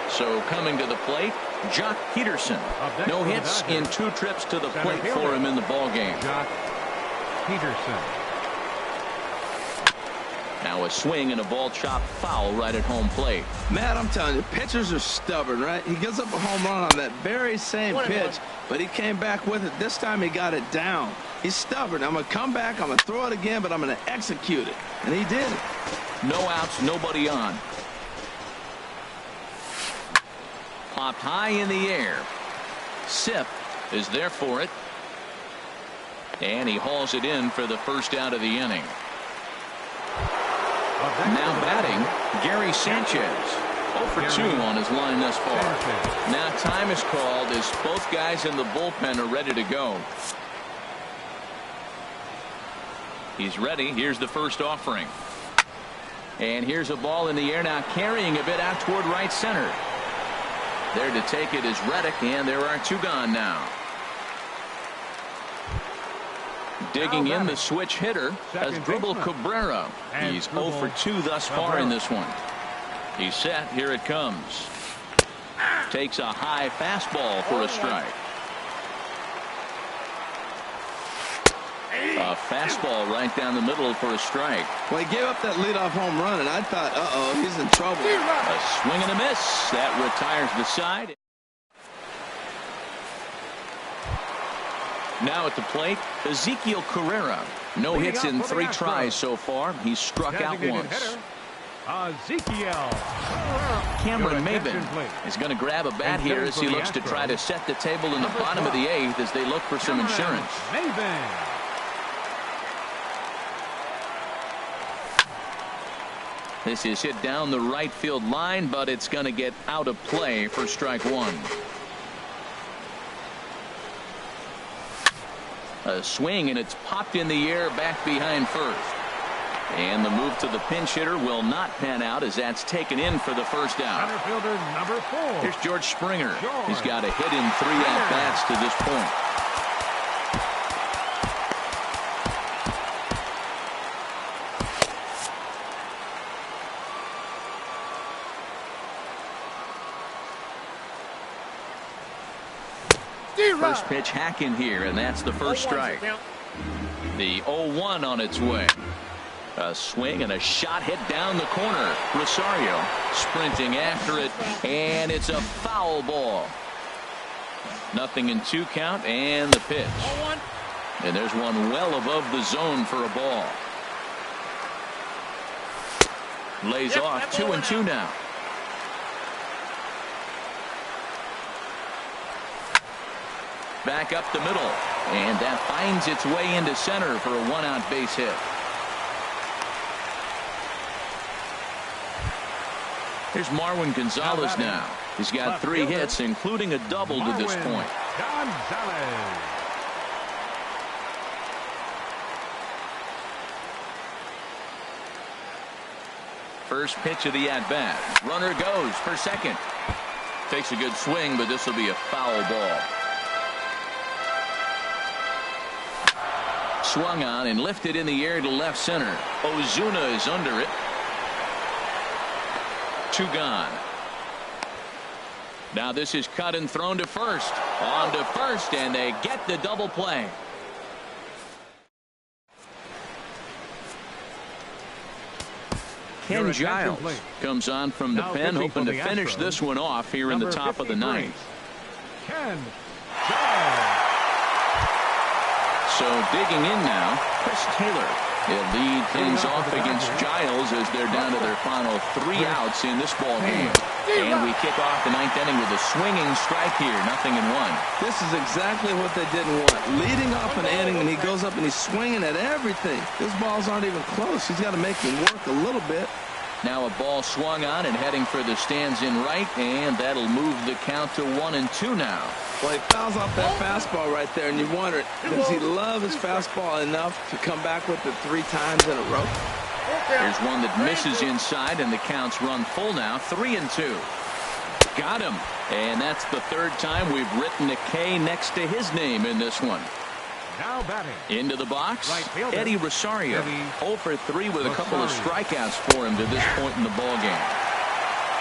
So coming to the plate, Jock Peterson. No hits in 2 trips to the plate for him in the ballgame. Jock Peterson. Now a swing and a ball chopped foul right at home plate. Matt, I'm telling you, pitchers are stubborn, right? He gives up a home run on that very same pitch, but he came back with it. This time he got it down. He's stubborn. I'm going to come back, I'm going to throw it again, but I'm going to execute it. And he did it. No outs, nobody on. Popped high in the air. Sip is there for it. And he hauls it in for the first out of the inning. Now batting, Gary Sanchez. 0 for 2 on his line thus far. Now time is called as both guys in the bullpen are ready to go. He's ready. Here's the first offering. And here's a ball in the air now, carrying a bit out toward right center. There to take it is Reddick, and there are 2 gone now. Digging in the switch hitter as Dribble Cabrera. He's 0 for 2 thus far in this one. He's set. Here it comes. Takes a high fastball for a strike. A fastball right down the middle for a strike. Well, he gave up that leadoff home run, and I thought, uh-oh, he's in trouble. A swing and a miss. That retires the side. Now at the plate, Ezekiel Carrera. No hits in 3 tries so far. He's struck out once. Ezekiel. Cameron Maben is going to grab a bat here as he looks to try to set the table in the bottom of the 8th as they look for some insurance. This is hit down the right field line, but it's going to get out of play for strike 1. A swing, and it's popped in the air back behind first. And the move to the pinch hitter will not pan out as that's taken in for the first out. Center fielder number 4. Here's George Springer. He's got a hit in 3 at-bats to this point. First pitch hack in here, and that's the first strike. The 0-1 on its way. A swing and a shot hit down the corner. Rosario sprinting after it, and it's a foul ball. Nothing in 2 count, and the pitch. And there's one well above the zone for a ball. Lays off 2-2 now. Back up the middle, and that finds its way into center for a 1-out base hit. Here's Marwin Gonzalez now. He's got 3 hits, including a double to this point. Gonzalez. First pitch of the at-bat. Runner goes for second. Takes a good swing, but this will be a foul ball. Swung on and lifted in the air to left center. Ozuna is under it. 2 gone. Now this is cut and thrown to first. On to first, and they get the double play. Ken Giles comes on from the pen, hoping to finish this one off here in the top of the 9th. Ken Giles. So digging in now, Chris Taylor. He'll lead things off against Giles as they're down to their final 3 outs in this ball game. And we kick off the 9th inning with a swinging strike here, 0-1. This is exactly what they didn't want. Leading off an inning, and he goes up and he's swinging at everything. His balls aren't even close. He's got to make him work a little bit. Now a ball swung on and heading for the stands in right, and that'll move the count to 1-2 now. Well, he fouls off that fastball right there, and you wonder, does he love his fastball enough to come back with it 3 times in a row? Here's one that misses inside, and the count's run full now, 3-2. Got him. And that's the 3rd time we've written a K next to his name in this one. Now batting. Into the box, Right fielder, Eddie Rosario. Eddie 0 for 3 with a couple of strikeouts for him to this point in the ball game.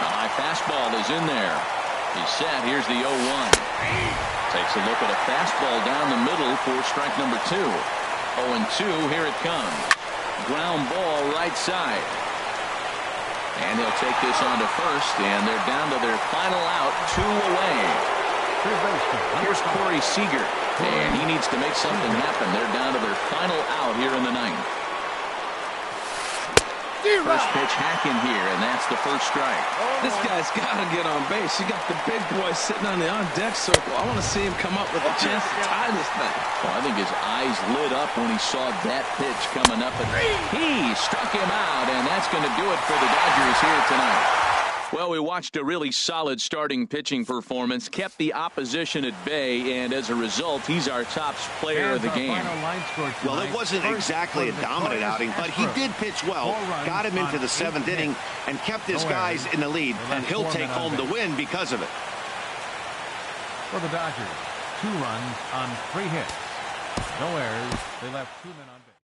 A high fastball is in there. He's set. Here's the 0-1. Takes a look at a fastball down the middle for strike number 2. 0-2. Here it comes. Ground ball right side. And he'll take this on to first, and they're down to their final out, 2 away. Here's Corey Seager, and he needs to make something happen. They're down to their final out here in the 9th. First pitch hack in here, and that's the first strike. This guy's got to get on base. You got the big boy sitting on the on-deck circle. I want to see him come up with a chance to tie this thing. Well, I think his eyes lit up when he saw that pitch coming up, and he struck him out, and that's going to do it for the Dodgers here tonight. Well, we watched a really solid starting pitching performance, kept the opposition at bay, and as a result, he's our top player of the game. Well, it wasn't exactly a dominant outing, but he did pitch well, got him into the 7th inning, and kept his guys in the lead, and he'll take home the win because of it. For the Dodgers, 2 runs on 3 hits. No errors. They left 2 men on base.